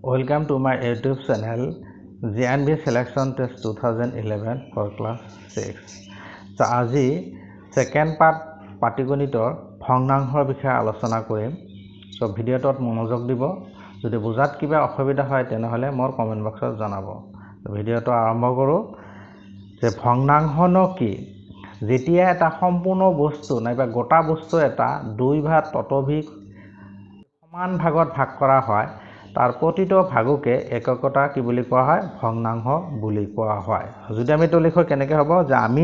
Welcome to my YouTube channel JNB Selection Test 2011 for class 6. So আজি second part পাটিগণিতৰ ভগ্নাংশৰ বিষয়ে আলোচনা কৰিম। So ভিডিঅ'টোত মনোযোগ দিব। যদি বুজাত কিবা অসুবিধা হয় তেনেহলে মোৰ কমেন্ট বক্সত জনাব। ভিডিঅ'টো আৰম্ভ কৰো যে ভগ্নাংশনো কি? যেতিয়া এটা সম্পূৰ্ণ বস্তু নাইবা গোটা বস্তু এটা দুই ভাগ ততোধিক সমান ভাগত ভাগ কৰা হয় তাৰ প্ৰতিটো ভাগকে এককতা কি বুলি কোৱা হয় ভগ্নাংশ বুলি কোৱা হয়। যদি আমি তো লিখো কেনেকৈ হ'ব যে আমি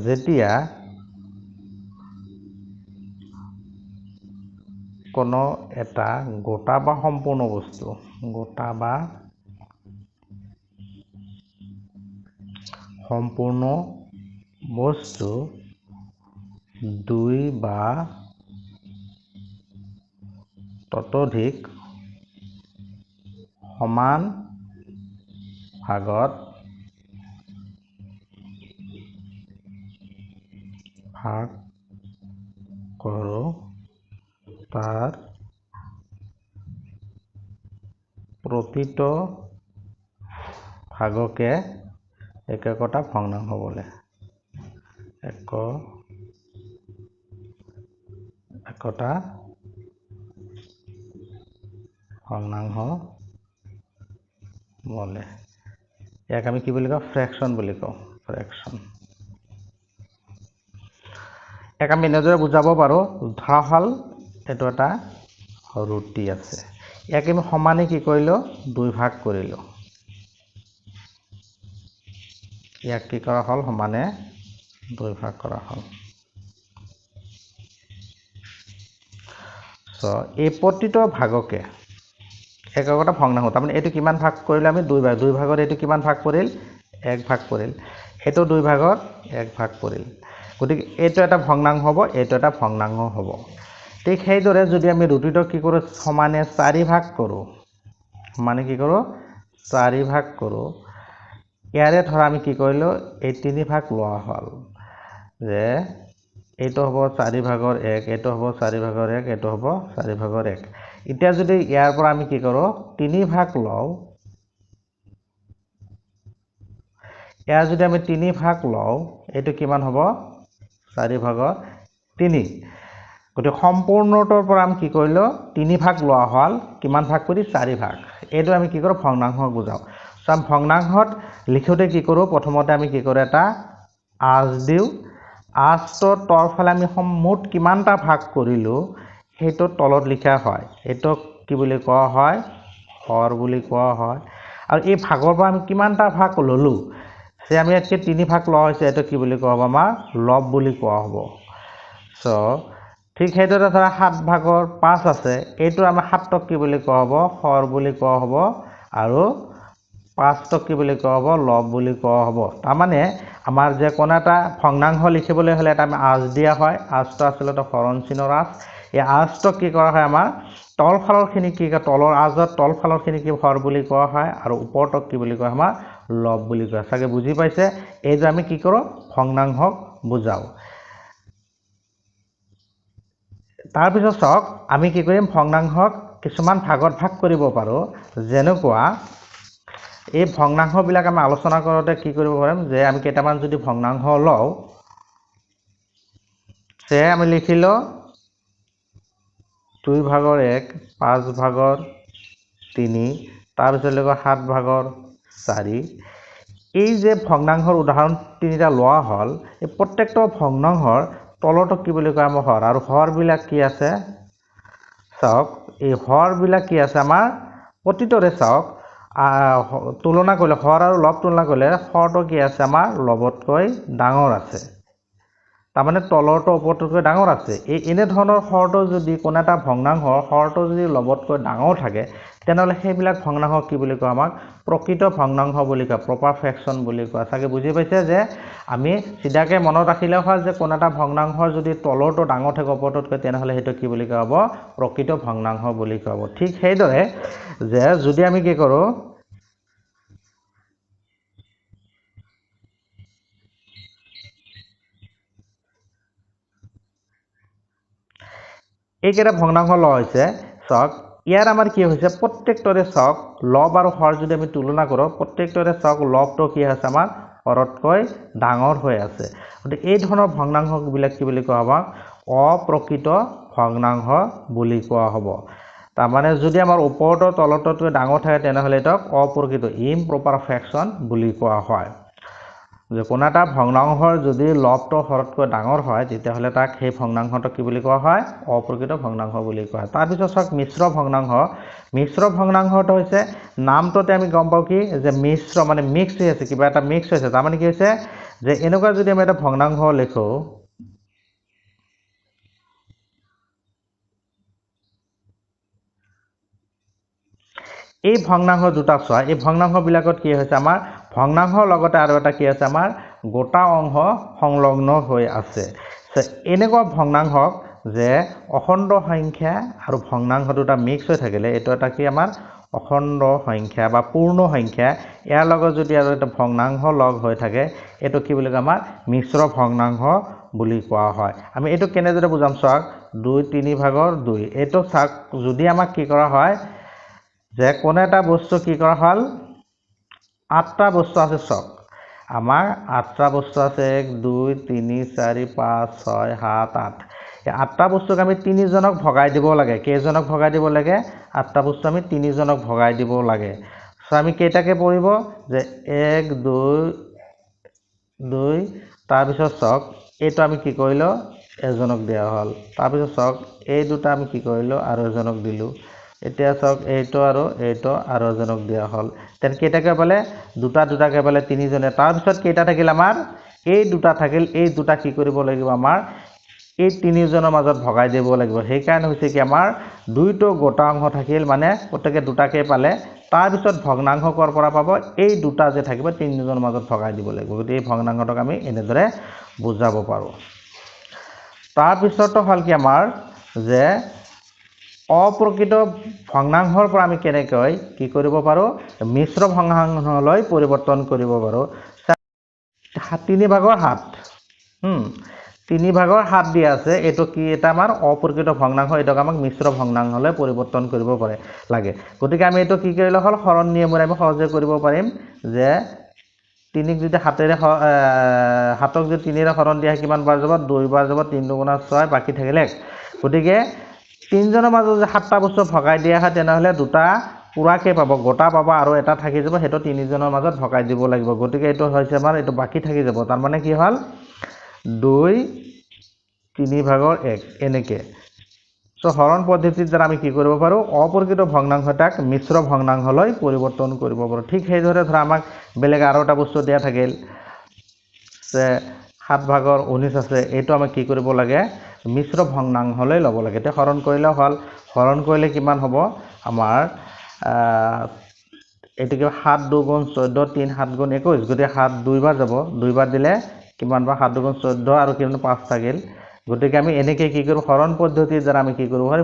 যেতিয়া কোনো এটা গোটা বা সম্পূৰ্ণ বস্তু দুই বা ততোধিক সমান ভাগত ভাগ কৰোঁ তাৰ প্ৰতিটো ভাগকে এককতা ভগ্নাংশ বোলে। একতা ভগ্নাংশ বলে। ইয়াক আমি কি বুলি কওঁ ফ্ৰেকশন বুলি কওঁ। এক আমি এনেদৰে বুজাব পাৰো ধৰা হল এটো এটা ৰুটি আছে। ইয়াক আমি সমানে কি কৰিলো দুই ভাগ কৰিলো। ইয়াক কি কৰা হল সমানে দুই ভাগ কৰা হল। সো এই প্ৰতিটো ভাগকে এককতা ভগ্নাংশ তাৰমানে এটো কিমান ভাগ কৰিলে আমি দুই ভাগত এটো কিমান ভাগ পৰিল এক ভাগ পৰিল। এটো দুই ভাগত এক ভাগ পৰিল। গতিকে এটো এটা ভগ্নাংশ হ'ব এটো এটা ভগ্নাংশ হ'ব। ঠিক সেইদৰে যদি আমি ৰুটিটো কি কৰো সমানে 4 ভাগ কৰো মানে কি কৰো 4 ভাগ কৰো। ইয়াৰে ধৰা আমি কি কৰিলো এই 3 ভাগ লোৱা হল যে এইটো হ'ব 4 ভাগৰ 1 এইটো হ'ব 4 ভাগৰ 1 এইটো হ'ব 4 ভাগৰ 1। এতিয়া যদি ইয়াৰ পৰা আমি কি কৰো 3 ভাগ লও ইয়াৰ যদি আমি 3 ভাগ লও এইটো কিমান হ'ব 4 ভাগৰ 3। গতি সম্পূৰ্ণটোৰ পৰা আমি কি কৰিলো 3 ভাগ লোৱা হল কিমান ভাগ কৰি 4 ভাগ। এইটো আমি কি কৰো ভগ্নাংশ বুজাও। সো আমি ভগ্নাংশত লিখোতে কি কৰো প্ৰথমতে আমি কি কৰো এটা আঁচ দিও। আঁচটোৰ তলফালে আমি মুঠ কিমানটা ভাগ কৰিলো সেইটো তলত লিখা হয়। এটো কি বুলি কোৱা হয় হৰ বুলি কোৱা হয়। আৰু এই ভাগৰ পৰা আমি কিমানটা ভাগ ললো সে আমি ইয়াতকে 3 ভাগ লোৱা হৈছে এটো কি বুলি কোৱা হ'ব আমাৰ লব বুলি কোৱা হ'ব। সো ঠিক সেইদৰে ধৰা 7 ভাগৰ 5 আছে এইটো আমাৰ 7ক কি বুলি কোৱা হ'ব হৰ বুলি কোৱা হ'ব আৰু 5ক কি বুলি কোৱা হ'ব লব বুলি কোৱা হ'ব। তাৰমানে আমাৰ যে কোন এটা ভগ্নাংশ লিখিবলৈ হলে এটা আমি আঁচ দিয়া হয়। আঁচটো আসলতে হৰণ চিনৰ আঁচ। এই আঁচটো কি কৰা হয় আমাৰ তলফালৰখিনি কি তলৰ আঁচত তলফালৰখিনি কি হৰ বুলি কোৱা হয় আৰু ওপৰতক কি বুলি কোৱা আমাৰ লব বুলি কোৱা। চাগে বুজি পাইছে এই যে আমি কি কৰো ভগ্নাংশক বুজাও। তাৰ পিছত চাওক আমি কি কৰিম ভগ্নাংশক কিছুমান ভাগত ভাগ কৰিব পাৰো। যেনেকুৱা এই ভগ্নাংশবিলাক আমি আলোচনা কৰোতে কি কৰিব পাৰিম যে আমি কেইটামান যদি ভগ্নাংশ লও সে আমি লিখিলো 2 ভাগৰ 1 5 ভাগৰ 3 তাৰ পিছত লিখো 7 ভাগৰ 4। এই যে ভগ্নাংশৰ উদাহৰণ তিনিটা লোৱা হল এই প্ৰত্যেকটো ভগ্নাংশৰ তলটো কি বুলি কয় আমাৰ হৰ আৰু হৰ বিলাক কি আছে চাওক এই হৰ বিলাক কি আছে আমাৰ প্ৰতিটোৰে চাওক তুলনা কৰিলে হৰ আৰু লব তুলনা কৰিলে হৰটো কি আছে আমাৰ লবতকৈ ডাঙৰ আছে। তাৰমানে তলৰটো ওপৰতকৈ ডাঙৰ আছে। এই এনে ধৰণৰ হৰটো যদি কোন এটা ভগ্নাংশৰ হৰটো যদি লবতকৈ ডাঙৰ থাকে তেনেহলে সেইবিলাক ভগ্নাংশ কি বুলি কয় আমাক প্ৰকৃত ভগ্নাংশ বুলি কয় প্ৰপাৰ ফ্ৰেকশন বুলি কয়। চাগে বুজি পাইছে যে আমি সিধাকে মনত ৰাখিলে হয় যে কোন এটা ভগ্নাংশৰ যদি তলৰটো ডাঙৰ থাকে ওপৰতকৈ তেনেহলে সেইটো কি বুলি কোৱা হ'ব প্ৰকৃত ভগ্নাংশ বুলি কোৱা হ'ব। ঠিক সেইদৰে যে যদি আমি কি কৰো এইকেইটা ভগ্নাংশ লোৱা হৈছে চাওক ইয়াৰ আমাৰ কি হৈছে প্ৰত্যেকটোৰে চাওক লব আৰু হৰ যদি আমি তুলনা কৰোঁ প্ৰত্যেকটোৰে চাওক লবটো কি আছে আমাৰ হৰতকৈ ডাঙৰ হৈ আছে গতিকে এই ধৰণৰ ভগ্নাংশবিলাক কি বুলি কোৱা হ'ব অপ্ৰকৃত ভগ্নাংশ বুলি কোৱা হ'ব তাৰমানে যদি আমাৰ ওপৰতো তলতোৱে ডাঙৰ থাকে তেনেহ'লে এটাক অপ্ৰকৃত ইমপ্ৰপাৰ ফ্ৰেকশ্যন বুলি কোৱা হয় যে কোনো এটা ভগ্নাংশৰ যদি লবটো হৰতকৈ ডাঙৰ হয় তেতিয়াহ'লে তাক সেই ভগ্নাংশটো কি বুলি কোৱা হয় অপ্ৰকৃত ভগ্নাংশ বুলি কোৱা হয় তাৰপিছত চাওক মিশ্ৰ ভগ্নাংশটো হৈছে নামটোতে আমি গম পাওঁ কি যে মিশ্ৰ মানে মিক্স হৈ আছে কিবা এটা মিক্স হৈছে তাৰমানে কি হৈছে যে এনেকুৱা যদি আমি এটা ভগ্নাংশ লিখোঁ এই ভগ্নাংশ দুটা চোৱা এই ভগ্নাংশবিলাকত কি হৈছে আমাৰ ভগ্নাংশৰ লগতে আৰু এটা কি আছে আমাৰ গোটা অংশ সংলগ্ন হৈ আছে এনেকুৱা ভগ্নাংশক যে অখণ্ড সংখ্যা আৰু ভগ্নাংশ দুটা মিক্স হৈ থাকিলে এইটো এটা কি আমাৰ অখণ্ড সংখ্যা বা পূৰ্ণ সংখ্যা ইয়াৰ লগত যদি আৰু এটা ভগ্নাংশ লগ হৈ থাকে এইটো কি বুলি কয় আমাৰ মিশ্ৰ ভগ্নাংশ বুলি কোৱা হয় আমি এইটো কেনেদৰে বুজাম চাওক 2/3 এইটো চাওক যদি আমাক কি কৰা হয় যে কোনো এটা বস্তু কি কৰা হল 8টা বস্তু আছে চাওক আমাৰ 8টা বস্তু আছে 1 2 3 4 5 6 7 8 এই 8টা বস্তুক আমি 3 জনক ভগাই দিব লাগে কেইজনক ভগাই দিব লাগে 8টা বস্তু আমি 3 জনক ভগাই দিব লাগে সো আমি কেইটাকে পৰিব যে 1 2 2 তাৰ পিছত চাওক এইটো আমি কি কৰিলো এজনক দিয়া হল তাৰ পিছত চাওক এই দুটা আমি কি কৰিলো আৰু এজনক দিলো এতিয়া চাওক এইটো আৰু এজনক দিয়া হল তেন কেইটাকে পালে দুটাকে পালে 3 জনে তাৰ পিছত কেইটা থাকিল আমাৰ এই দুটা থাকিল এই দুটা কি কৰিব লাগিব আমাৰ এই 3 জনৰ মাজত ভগাই দিব লাগিব সেই কাৰণে হৈছে কি আমাৰ দুইটো গোটা অংশ থাকিল মানে প্ৰত্যেকে দুটাকে পালে তাৰ পিছত ভগ্নাংশ কৰ পৰা পাব এই দুটা যে থাকিব 3 জনৰ মাজত ভগাই দিব লাগিব গতি এই ভগ্নাংশটোক আমি এনেদৰে বুজাব পাৰো তাৰ পিছতো হল কি আমাৰ যে অপ্ৰকৃত ভগ্নাংশৰ পৰা আমি কেনেকৈ কি কৰিব পাৰো মিশ্ৰ ভগ্নাংশলৈ পৰিৱৰ্তন কৰিব পাৰো 3/7 3/7 দিয়া আছে এটো কি এটা আমাৰ অপ্ৰকৃত ভগ্নাংশ এটাক আমাক মিশ্ৰ ভগ্নাংশলৈ পৰিৱৰ্তন কৰিব পাৰে লাগে গতিকে আমি এটো কি কৰিলে হল হৰণ নিয়মেৰে আমি সহজে কৰিব পাৰিম যে 3 ক যদি 7 ৰে 7ক যদি 3 ৰে হৰণ দিয়া কিমান বাৰ যাব 2 বাৰ যাব 3 × 6 বাকি থাকিলে 1 গতিকে 3 জনৰ মাজত যে 7টা বস্তু ভগাই দিয়া হয় তেনেহলে দুটা পুৰাকে পাব গোটা পাব আৰু এটা থাকি যাব হেটো 3 জনৰ মাজত ভগাই দিব লাগিব গতিকে এটো হৈছে আমাৰ এটো বাকি থাকি যাব তাৰ মানে কি হল 2/3 এনেকে সো হৰণ পদ্ধতিৰ দ্বাৰা আমি কি কৰিব পাৰো অপ্ৰকৃত ভগ্নাংশটাক মিশ্ৰ ভগ্নাংশলৈ পৰিৱৰ্তন কৰিব পাৰো ঠিক সেইদৰে ধৰা আমাক বেলেগ আৰু এটা বস্তু দিয়া থাকিল যে 7/19 আছে এইটো আমি কি কৰিব লাগে মিশ্ৰ ভগ্নাংশলৈ লব লাগে তে হৰণ কৰিলে হল হৰণ কৰিলে কিমান হ'ব আমাৰ এটিকে 7 2 × 14 3 7 × 21 গতি 7 2 বাৰ যাব 2 বাৰ দিলে কিমান বা 7 2 × 14 আৰু কিমান 5 থাকিল গতিকে আমি এনেকে কি কৰো হৰণ পদ্ধতিৰ দ্বাৰা আমি কি কৰিব পাৰো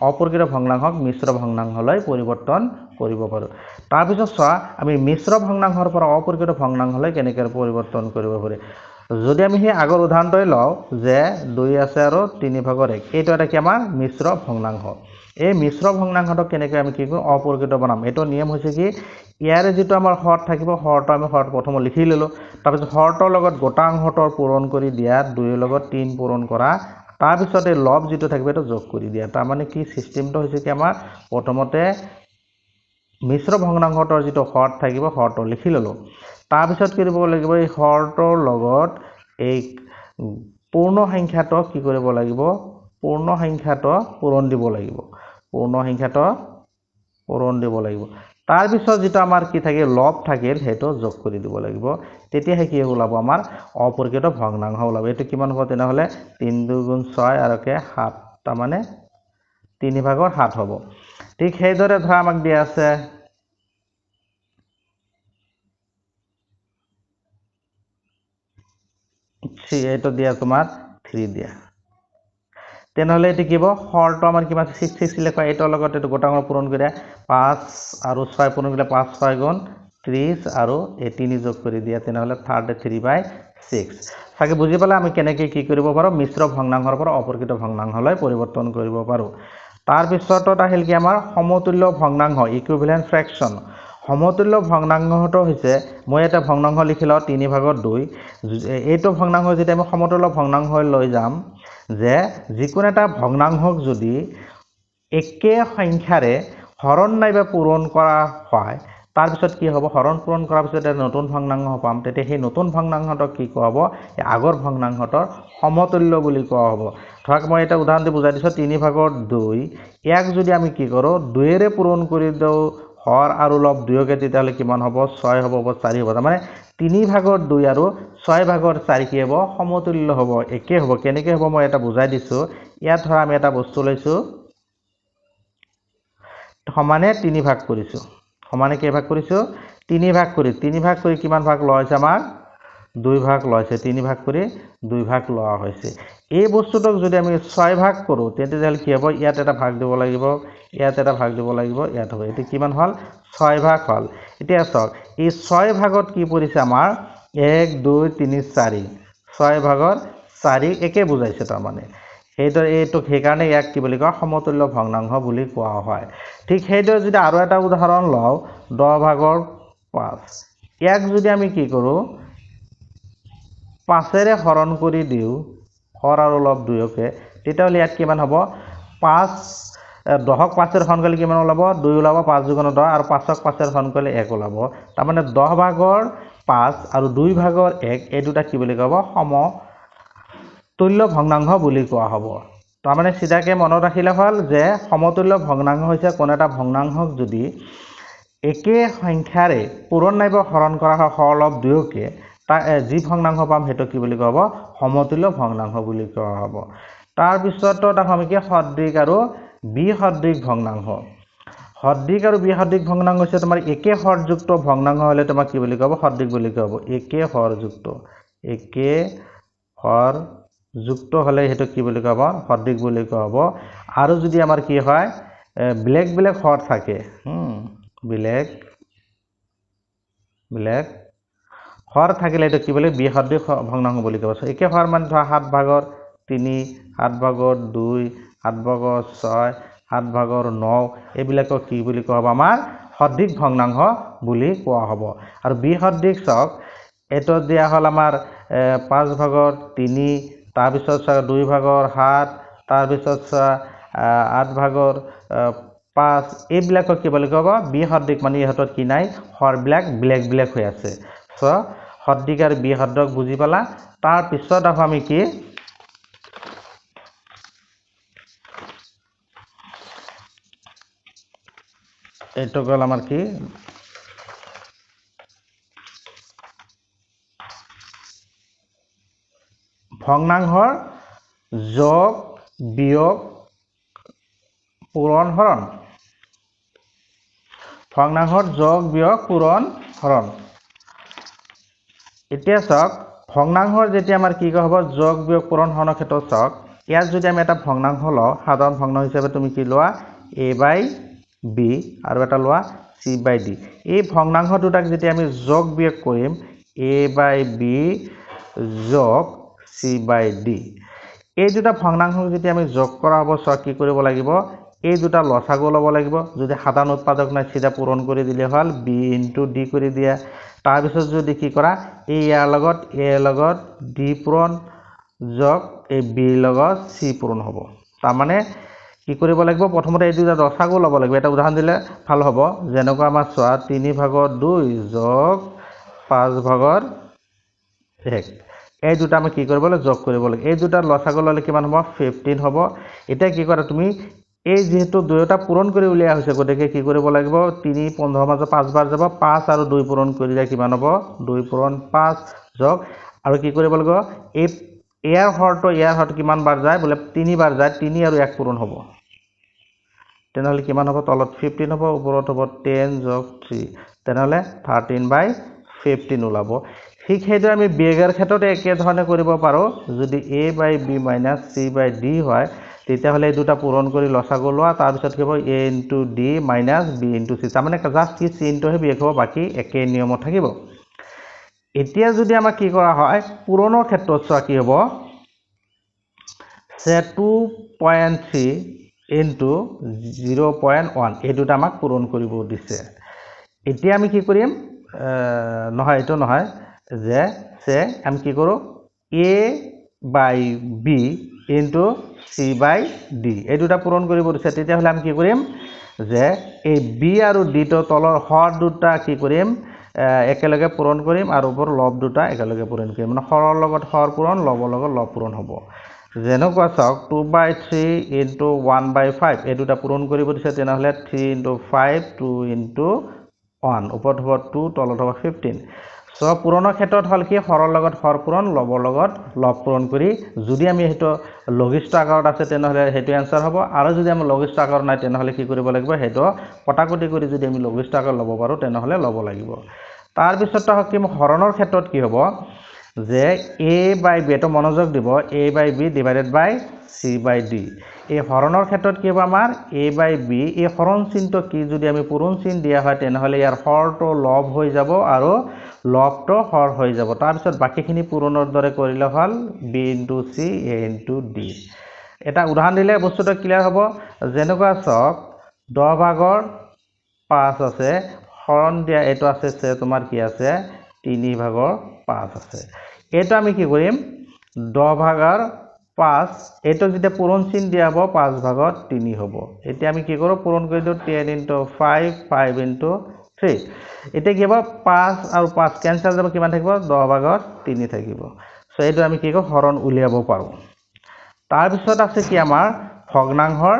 অপ্ৰকৃত ভগ্নাংশক মিশ্ৰ ভগ্নাংশলৈ পৰিৱৰ্তন কৰিব পাৰো তাৰ পিছত চোৱা আমি মিশ্ৰ ভগ্নাংশৰ পৰা অপ্ৰকৃত ভগ্নাংশলৈ কেনেকৈ পৰিৱৰ্তন কৰিব পাৰি যদি আমি সেই আগৰ উদাহৰণটোই লওঁ যে 2 আছে আৰু 3/1 এইটো এটা কি আমাৰ মিশ্ৰ ভগ্নাংশ এই মিশ্ৰ ভগ্নাংশটো কেনেকৈ আমি কি কৰো অপ্ৰকৃত বনাম এটো নিয়ম হৈছে কি ইয়াৰে যেটো আমাৰ হৰ থাকিব হৰটো আমি হৰ প্ৰথম লিখি ললো তাৰ পিছত হৰটোৰ লগত গোটা অংশটোৰ পূৰণ কৰি দিয়া 2 ৰ লগত 3 পূৰণ কৰা তাৰ পিছত এই লব যেটো থাকিব এটো যোগ কৰি দিয়া তাৰ মানে কি সিস্টেমটো হৈছে কি আমাৰ প্ৰথমতে মিশ্ৰ ভগ্নাংশটোৰ যেটো হৰ থাকিব হৰটো লিখি ললো তাৰ পিছত কি কৰিব লাগিব এই হৰটোৰ লগত এই পূৰ্ণ সংখ্যাটো কি কৰিব লাগিব পূৰ্ণ সংখ্যাটো পূৰণ দিব লাগিব তাৰ পিছত যেটো আমাৰ কি থাকিল লব থাকিল হেটো যোগ কৰি দিব লাগিব তেতিয়া কি ওলাব আমাৰ অপ্ৰকৃত ভগ্নাংশ ওলাব এটো কিমান হ'ব তেনেহলে 3 2 × 6 আৰু কে 7 তাৰ মানে 3/7 হ'ব ঠিক সেইদৰে ধৰা আমাক দিয়া আছে এইটো দিয়া তোমাৰ 3 দিয়া তেনেহলে এটো কি হ'ব হৰটো আমাৰ কিমান 6 লিখা এটোৰ লগত এটো গোটা অংশ পূৰণ কৰি 5 আৰু 6 পূৰণ কৰিলে 5 6 × 30 আৰু 3 যোগ কৰি দিয়া তেনেহলে 33/7 6 চাগে বুজি পালে আমি কেনেকৈ কি কৰিব পাৰোঁ মিশ্ৰ ভগ্নাংশৰ পৰা অপৰকৃত ভগ্নাংশলৈ পৰিৱৰ্তন কৰিব পাৰোঁ তাৰ পিছতত আহিল কি আমাৰ সমতুল্য ভগ্নাংশ ইকুইভ্যালেন্ট ফ্ৰেকশন সমতুল্য ভগ্নাংশটো হৈছে মই এটা ভগ্নাংশ লিখিলো 3/2 এইটো ভগ্নাংশ যেতিয়া আমি সমতুল্য ভগ্নাংশ লৈ যাম যে যিকোনো এটা ভগ্নাংশক যদি একে সংখ্যাৰে হৰণ নাইবা পূৰণ কৰা হয় তাৰ পিছত কি হ'ব হৰণ পূৰণ কৰাৰ পিছত এটা নতুন ভগ্নাংশ পাম তেতিয়া সেই নতুন ভগ্নাংশটো কি কোৱা হ'ব আগৰ ভগ্নাংশটোৰ সমতুল্য বুলি কোৱা হ'ব ধৰক মই এটা উদাহৰণ দি বুজাই দিছো 3/2 ইয়াক যদি আমি কি কৰো 2 এৰে পূৰণ কৰি দিও হৰ আৰু লব 2 কে তেতিয়াহলে কিমান হ'ব 6 হ'ব 4 হ'ব মানে 3/2 আৰু 6/4 কি হ'ব সমতুল্য হ'ব একে হ'ব কেনেকৈ হ'ব মই এটা বুজাই দিছো ইয়াত ধৰা আমি এটা বস্তু লৈছো সমানে 3 ভাগ কৰিছো সমানে কেই ভাগ কৰিছো 3 ভাগ কৰি কিমান ভাগ লোৱা হৈছে আমাৰ 2 ভাগ লৈছে 3 ভাগ কৰি 2 ভাগ লোৱা হৈছে এই বস্তুটোক যদি আমি 6 ভাগ কৰো তেতিয়াহলে কি হ'ব ইয়াত এটা ভাগ দিব লাগিব ইয়াত এটা ভাগ দিব লাগিব ইয়াত হ'ব এটো কিমান হল 6 ভাগ হল এতিয়া চাওক এই 6 ভাগত কি পৰিছে আমাৰ 1 2 3 4 6 ভাগৰ 4 একে বুজাইছে তাৰ মানে এইটো সেইকাৰণে ইয়াক কি বুলি কোৱা সমতুল্য ভগ্নাংশ বুলি কোৱা হয় ঠিক সেইদৰে যদি আৰু এটা উদাহৰণ লও 10/5 ইয়াক যদি আমি কি কৰো 5 এৰে হৰণ কৰি দিও হৰ আৰু লব 2 কে তেতিয়াহলে ইয়াত কিমান হ'ব 5 10ক 5 এৰে হৰণ কৰিলে কিমান ওলাব 2 ওলাব 5 × 10 আৰু 5ক 5 এৰে হৰণ কৰিলে 1 ওলাব তাৰ মানে 10/5 আৰু 2/1 এই দুটা কি বুলি ক'ব সমতুল্য ভগ্নাংশ বুলি কোৱা হ'ব তাৰ মানে সিধাকে মনত ৰাখিলে হ'ল যে সমতুল্য ভগ্নাংশ হৈছে কোন এটা ভগ্নাংশক যদি একে সংখ্যাৰে পূৰণ নাইবা হৰণ কৰা হয় হৰ লব 2 কে যি ভগ্নাংশ পাম হেতু কি বুলি কোৱা সমতুল্য ভগ্নাংশ বুলি কোৱা হ'ব তাৰ পিছত আমি কি সদৃশ আৰু বিসদৃশ ভগ্নাংশ সদৃশ আৰু বিসদৃশ ভগ্নাংশ হৈছে তোমাৰ একে হৰযুক্ত ভগ্নাংশ হলে তোমাক কি বুলি কোৱা হ'ব সদৃশ বুলি কোৱা হ'ব একে হৰযুক্ত হলে হেতু কি বুলি কোৱা হ'ব সদৃশ বুলি কোৱা হ'ব আৰু যদি আমাৰ কি হয় ব্লেক হৰ থাকে ব্লেক হৰ থাকিলে এটো কি বলে বিসদৃশ ভগ্নাংশ বুলি কোৱা হয় একে হৰ মানে ধৰা 7/3 7/2 7/6 7/9 এইবিলাকক কি বুলি কোৱা হ'ব আমাৰ সদৃশ ভগ্নাংশ বুলি কোৱা হ'ব আৰু বিসদৃশ চাওক এটো দিয়া হল আমাৰ 5/3 তাৰ পিছত 2/7 তাৰ পিছত 8/5 এইবিলাকক কি বুলি কোৱা বিসদৃশ মানে ইহতৰ কি নাই হৰবিলাক ব্লেক হৈ আছে সো সদৃশ আৰু বিসদৃশ বুজি পালা তাৰ পিছত আমি কি এইটো গল আমাৰ কি ভগ্নাংশৰ যোগ বিয়োগ পূৰণ হৰণ ভগ্নাংশৰ যোগ বিয়োগ পূৰণ হৰণ এতিয়া চাওক ভগ্নাংশৰ যেতিয়া আমাৰ কি হ'ব যোগ বিয়োগ পূৰণ হৰণৰ ক্ষেত্ৰত চাওক ইয়াত যদি আমি এটা ভগ্নাংশ লওঁ সাধাৰণ ভগ্নাংশ হিচাপে তুমি কি লোৱা a/b আৰু এটা লোৱা c/d এই ভগ্নাংশ দুটাক যেতিয়া আমি যোগ বিয়োগ কৰিম a/b যোগ c/d এই দুটা ভগ্নাংশক যেতিয়া আমি যোগ কৰা হ'ব সক কি কৰিব লাগিব এই দুটা লসাগু ল'ব লাগিব যদি সাধাৰণ উৎপাদক নাই সিধা পূৰণ কৰি দিলে হ'ল b * d কৰি দিয়া তাৰ পিছত যদি কি কৰা a ইয়াৰ লগত a লগত d পূৰণ যোগ এই b লগত c পূৰণ হ'ব তাৰ মানে কি কৰিব লাগিব প্ৰথমতে এই দুটা লসাগু ল'ব লাগিব এটা উদাহৰণ দিলে ভাল হ'ব যেনেকুৱা আমাৰ চোৱা 3/2 যোগ 5/1 এই দুটা আমি কি কৰিব লাগে যোগ কৰিব লাগে এই দুটা লসাগু ললে কিমান হ'ব 15 হ'ব এটা কি কৰা তুমি এই যেহেতু দুয়োটা পূৰণ কৰি উলিয়া হৈছে গতিকে কি কৰিব লাগিব 3 15 মাজত 5 বাৰ যাব 5 আৰু 2 পূৰণ কৰিলে কিমান হ'ব 2 পূৰণ 5 যোগ আৰু কি কৰিব লাগিব এই ইয়াৰ হৰটো কিমান বাৰ যায় বলে 3 বাৰ যায় 3 আৰু 1 পূৰণ হ'ব তেনেহলে কিমান হ'ব তলত 15 হ'ব ওপৰত হ'ব 10 যোগ 3 তেনেহলে 13/15 ওলাব ঠিক সেইদৰে আমি বিয়োগৰ ক্ষেত্ৰত একে ধৰণে কৰিব পাৰো যদি a/b - c/d হয় তেতিয়াহলে এই দুটা পূৰণ কৰি লসাগু লোৱা তাৰ পিছত কি হ'ব a * d - b * c তাৰ মানে জাস্ট কি চিহ্নটোহে বিয়োগ হ'ব বাকি একে নিয়মত থাকিব এতিয়া যদি আমাক কি কৰা হয় পূৰণৰ ক্ষেত্ৰত চোৱা কি হ'ব সে 2.3 ইনটু 0.1 এই দুটা আমাক পূৰণ কৰিব দিছে এতিয়া আমি কি কৰিম নহয় এটো নহয় যে সে আমি কি কৰো a/b ইনটু c/d এই দুটা পূৰণ কৰিব দিছে তেতিয়া হলে আমি কি কৰিম যে এই b আৰু d টো তলৰ হৰ দুটা কি কৰিম একেলগে পূৰণ কৰিম আৰু ওপৰ লব দুটা একেলগে পূৰণ কৰিম মানে হৰৰ লগত হৰ পূৰণ লবৰ লগত লব পূৰণ হ'ব যেনেকুৱা চাওক 2/3 ইনটু 1/5 এই দুটা পূৰণ কৰিব দিছে তেনেহলে 3 ইনটু 5 2 ইনটু 1 ওপৰত হ'ব 2 তলত হ'ব 15 সো পূৰণৰ ক্ষেত্ৰত হল কি হৰৰ লগত হৰ পূৰণ লবৰ লগত লব পূৰণ কৰি যদি আমি হেটো লঘিষ্ঠ আকাৰত আছে তেনেহলে হেটো आंसर হ'ব আৰু যদি আমি লঘিষ্ঠ আকাৰত নাই তেনেহলে কি কৰিব লাগিব হেটো কটাকটি কৰি যদি আমি লঘিষ্ঠ আকাৰ লব পাৰো তেনেহলে লব লাগিব তাৰ পিছত কি হৰণৰ ক্ষেত্ৰত কি হ'ব যে a/b এটো মনোযোগ দিব a/b ডিভাইডেড বাই c/d এই হৰণৰ ক্ষেত্ৰত কি হ'ব আমাৰ a/b এই হৰণ চিহ্নটো কি যদি আমি পূৰণ চিহ্ন দিয়া হয় তেনেহলে ইয়াৰ হৰটো লব হৈ যাব আৰু লবটো হৰ হৈ যাব তাৰ পিছত বাকিখিনি পূৰণৰ দৰে কৰিলে হল b * c a * d এটা উদাহৰণ দিলে বস্তুটো ক্লিয়াৰ হ'ব যেনেকুৱা চাওক 10 ভাগৰ 5 আছে হৰণ দিয়া এটো আছে সে তোমাৰ কি আছে 3 ভাগৰ 5 আছে এটা আমি কি কৰিম 10 ভাগৰ 5 এটো যেতিয়া পূৰণ চিহ্ন দিয়া হ'ব 5 ভাগৰ 3 হ'ব এতিয়া আমি কি কৰো পূৰণ কৰি দিও 10 * 5 5 * 3 এটা কি হ'ব 5 আৰু 5 কেনসেল যাব কিমান থাকিব 10 ভাগৰ 3 থাকিব সো এইটো আমি কি কৰো হৰণ উলিয়াব পাৰো তাৰ পিছত আছে কি আমাৰ ভগ্নাংশৰ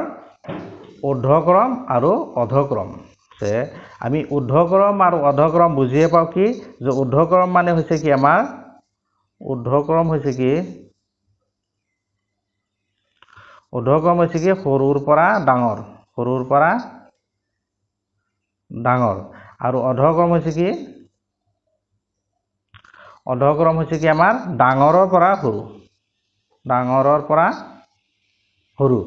ঊৰ্ধ্বক্ৰম আৰু অধক্ৰম সে আমি ঊৰ্ধ্বক্ৰম আৰু অধক্ৰম বুজিয়ে পাও কি যে ঊৰ্ধ্বক্ৰম মানে হৈছে কি আমাৰ ঊৰ্ধ্বক্ৰম হৈছে কি সৰুৰ পৰা ডাঙৰ আৰু অধক্ৰম হৈছে কি আমাৰ ডাঙৰৰ পৰা সৰু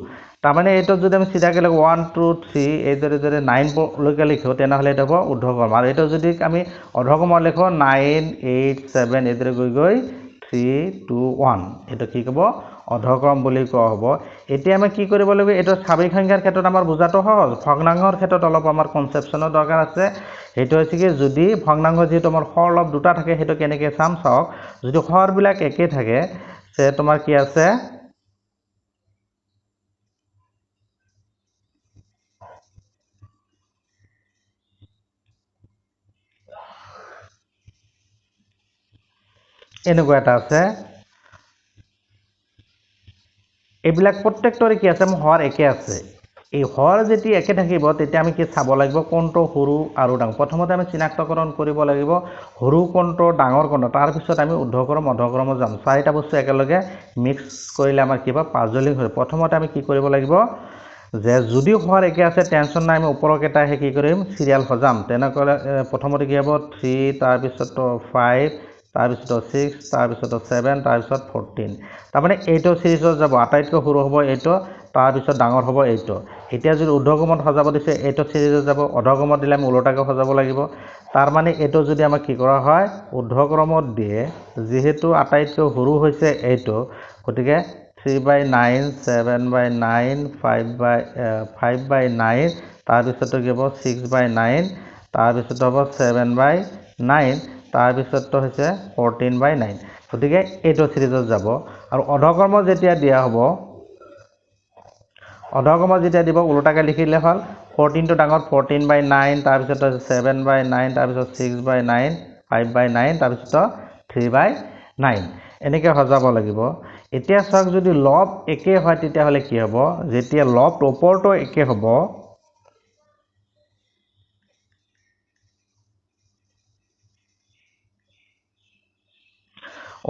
তাৰ মানে এটো যদি আমি সিধাকে লিখো 1 2 3 এই দৰে 9 লৈকে লিখো তেনেহলে এটা হ'ব ঊৰ্ধ্বক্ৰম আৰু এটা যদি আমি অধক্ৰম লিখো 9 8 7 এই দৰে গৈ 3 2 1 এটা কি হ'ব অধক্ৰম বুলি কোৱা হ'ব এতিয়া আমি কি কৰিব লাগিব এটা স্বাভাৱিক সংখ্যাৰ ক্ষেত্ৰত আমাৰ বুজাটো সহজ ভগ্নাংশৰ ক্ষেত্ৰত অলপ আমাৰ কনসেপচনৰ দৰকাৰ আছে হেতু হৈছে কি যদি ভগ্নাংশ যেটো আমাৰ হৰ লব দুটা থাকে হেতু কেনেকৈ চাম চাওক যদি হৰ বিলাক একে থাকে সে তোমাৰ কি আছে এনেকুৱা এটা আছে এইবিলাক প্ৰত্যেকটোৰে কি আছে হৰ একে আছে এই হৰ যেতি একে থাকিব তেতিয়া আমি কি চাব লাগিব কোনটো সৰু আৰু ডাঙৰ প্ৰথমতে আমি চিনাক্তকৰণ কৰিব লাগিব সৰু কোনটো ডাঙৰ কোনটো তাৰ পিছত আমি ঊৰ্ধ্বক্ৰম অধক্ৰম যাম চাৰিটা বস্তু একেলগে মিক্স কৰিলে আমাৰ কিবা পাজলিং হয় প্ৰথমতে আমি কি কৰিব লাগিব যে যদি হৰ একে আছে টেনচন নাই আমি ওপৰৰ কেটা হে কি কৰিম সিৰিয়াল সজাম তেনেকলে প্ৰথমতে কি হ'ব 3 তাৰ পিছত 5 তাৰ পিছত 6 তাৰ পিছত 7 তাৰ পিছত 14 তাৰ মানে এইটো সিৰিজত যাব আটাইতকৈ সৰু হ'ব এইটো তাৰ পিছত ডাঙৰ হ'ব এইটো এতিয়া যদি ঊৰ্ধ্বক্ৰমত সজাব দিছে এইটো সিৰিজত যাব অধক্ৰমত দিলে আমি উলটাকৈ সজাব লাগিব তাৰ মানে এইটো যদি আমাক কি কৰা হয় ঊৰ্ধ্বক্ৰমত দিয়ে যেহেতু আটাইতকৈ সৰু হৈছে এইটো গতিকে 3/9 7/9 5/9 তাৰ পিছত কি হ'ব 6/9 তাৰ পিছত হ'ব 7/9 তাৰ পিছত হৈছে 14/9 গতিকে এইটো সিৰিজত যাব আৰু অধক্ৰমত যেতিয়া দিয়া হ'ব অধক্ৰমত যেতিয়া দিব উলটাকৈ লিখিলে হ'ল 14 টো ডাঙৰ 14/9 তাৰ পিছত 7/9 তাৰ পিছত 6/9 5/9 তাৰ পিছত 3/9 এনেকৈ সজাব লাগিব এতিয়া চাওক যদি লব একে হয় তেতিয়া হলে কি হ'ব যেতিয়া লব ওপৰটো একে হ'ব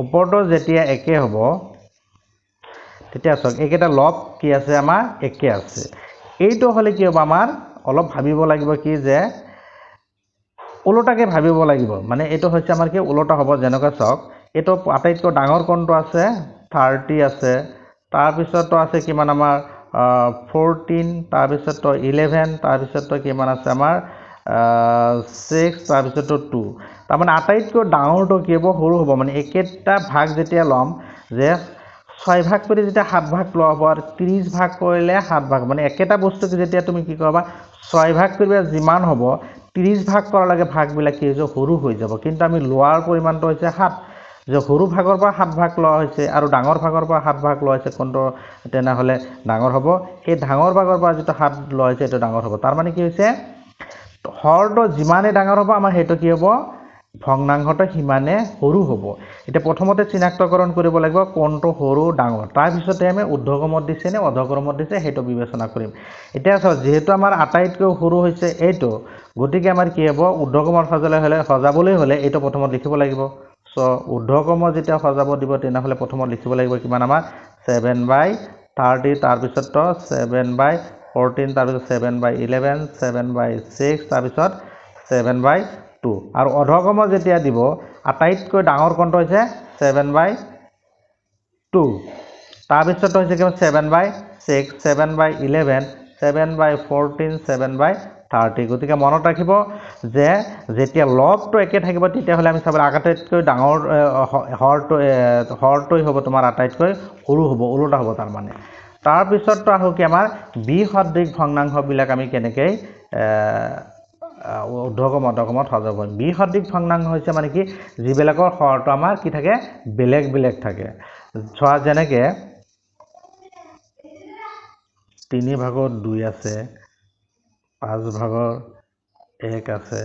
ওপৰটো যেতিয়া একে হ'ব তেতিয়া চাওক এইকেইটা লব কি আছে আমাৰ একে আছে এইটো হলে কি হ'ব আমাৰ অলপ ভাবিব লাগিব কি যে উলটাকে ভাবিব লাগিব মানে এইটো হৈছে আমাৰ কি উলটা হ'ব যেনেকৈ চাওক এইটো আটাইতকৈ ডাঙৰ কোনটো আছে 30 আছে তাৰ পিছতো আছে কিমান আমাৰ 14 তাৰ পিছত 11 তাৰ পিছত কিমান আছে আমাৰ 6 তাৰ পিছত 2 তাৰমানে আটাইতকৈ ডাঙৰটো কি হ'ব সৰু হ'ব মানে একেটা ভাগ যেতিয়া ল'ম যে 6 ভাগ কৰি যেতিয়া 7 ভাগ লোৱা হ'ব আৰু 30 ভাগ কৰিলে 7 ভাগ মানে একেটা বস্তুকে যেতিয়া তুমি কি কৰিবা 6 ভাগ কৰিবা যিমান হ'ব 30 ভাগ কৰাৰ লগে ভাগবিলাক কি হৈ যাব সৰু হৈ যাব কিন্তু আমি লোৱাৰ পৰিমাণটো হৈছে 7 যে সৰু ভাগৰ পৰা 7 ভাগ লোৱা হৈছে আৰু ডাঙৰ ভাগৰ পৰা 7 ভাগ লোৱা হৈছে কোনটো তেনেহ'লে ডাঙৰ হ'ব এই ডাঙৰ ভাগৰ পৰা যেটো 7 লোৱা হৈছে এটা ডাঙৰ হ'ব তাৰ মানে কি হৈছে হৰটো যিমানে ডাঙৰ হ'ব আমাৰ হেতু কি হ'ব ভগ্নাংশটো সিমানে সৰু হ'ব এটা প্ৰথমতে চিনাক্তকৰণ কৰিব লাগিব কোনটো সৰু ডাঙৰ তাৰ পিছতে আমি ঊৰ্ধ্বক্ৰমত দিছে নে অধক্ৰমত দিছে হেতু বিবেচনা কৰিম এতিয়া চাও যেহেতু আমাৰ আটাইতকৈ সৰু হৈছে এইটো গতিকে আমাৰ কি হ'ব ঊৰ্ধ্বক্ৰমত সজাবলৈ হলে এইটো প্ৰথমত লিখিব লাগিব সো ঊৰ্ধ্বক্ৰমত যেতিয়া সজাব দিব তেনেহলে প্ৰথমত লিখিব লাগিব কিমান আমাৰ 7/30 তাৰ পিছত 7/14 তাৰ পিছত 7/11 7/6 তাৰ পিছত 7/2 আৰু অধক্ৰমত যেতিয়া দিব আটাইতকৈ ডাঙৰ কোনটো হৈছে 7/2 তাৰ পিছত হৈছে কি 7/6 7/11 7/14 7/30 গতিকে মনত ৰাখিব যে যেতিয়া লবটো একে থাকিব তেতিয়া হলে আমি চাব আটাইতকৈ ডাঙৰ হৰটো হ'ব তোমাৰ আটাইতকৈ সৰু হ'ব ওলোটা হ'ব তাৰ মানে তাৰ পিছত আহো কি আমাৰ বিসদৃশ ভগ্নাংশ বিলাক আমি কেনেকৈ ঊৰ্ধ্বক্ৰমত সজাব পাৰিম বিসদৃশ ভগ্নাংশ হৈছে মানে কি যিবিলাকৰ হৰটো আমাৰ কি থাকে বেলেগ বেলেগ থাকে ছোৱা যেনেকৈ 3 ভাগৰ 2 আছে 5 ভাগৰ 1 আছে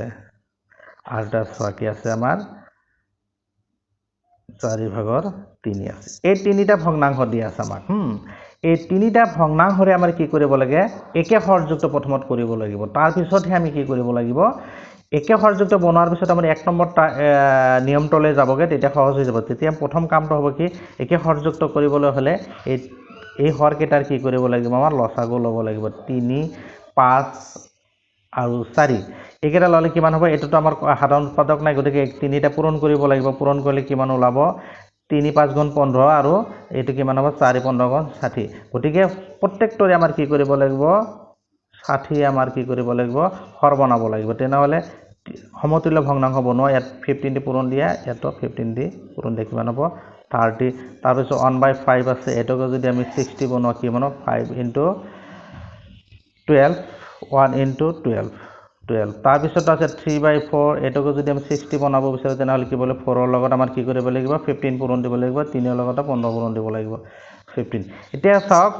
আৰু তাৰ কি আছে আমাৰ 4 ভাগৰ 3 আছে এই তিনিটা ভগ্নাংশ দিয়া আছে আমাক এই তিনিটা ভগ্নাংশৰে আমাৰ কি কৰিব লাগে একে হৰযুক্ত প্ৰথমত কৰিব লাগিব তাৰ পিছতহে আমি কি কৰিব লাগিব একে হৰযুক্ত বনোৱাৰ পিছত আমাৰ 1 নম্বৰ নিয়মটোলৈ যাবগে তেতিয়া সহজ হৈ যাব তেতিয়া প্ৰথম কামটো হ'ব কি একে হৰযুক্ত কৰিবলৈ হলে এই হৰকেটাৰ কি কৰিব লাগিব আমাৰ লসাগু ল'ব লাগিব 3 5 আৰু 4 একেটা ললে কিমান হ'ব এটোটো আমাৰ সাধাৰণ উৎপাদক নাই গতিকে তিনিটা পূৰণ কৰিব লাগিব পূৰণ কৰিলে কিমান ওলাব 3 5 গুণ 15 আৰু এটো কিমান হ'ব 4 15 গুণ 60 গতিকে প্ৰত্যেকটোৰে আমাৰ কি কৰিব লাগিব 60 আমাৰ কি কৰিব লাগিব হৰ বনাব লাগিব তেনেহলে সমতুল্য ভগ্নাংশ বনোৱা ইয়াত 15 দি পূৰণ দিয়া ইয়াত 15 দি পূৰণ দিয়া কিমান হ'ব 30 তাৰ পিছত 1/5 আছে এটোকে যদি আমি 60 বনোৱা কি বনাব 5 * 12 1 * 12 তাৰ পিছত আছে 3/4 এটোকে যদি আমি 60 বনাব বিচাৰো তেনেহলে কি বলে 4 ৰ লগত আমাৰ কি কৰিব লাগিব 15 পূৰণ দিব লাগিব 3 ৰ লগত 15 পূৰণ দিব লাগিব 15 এতিয়া চাওক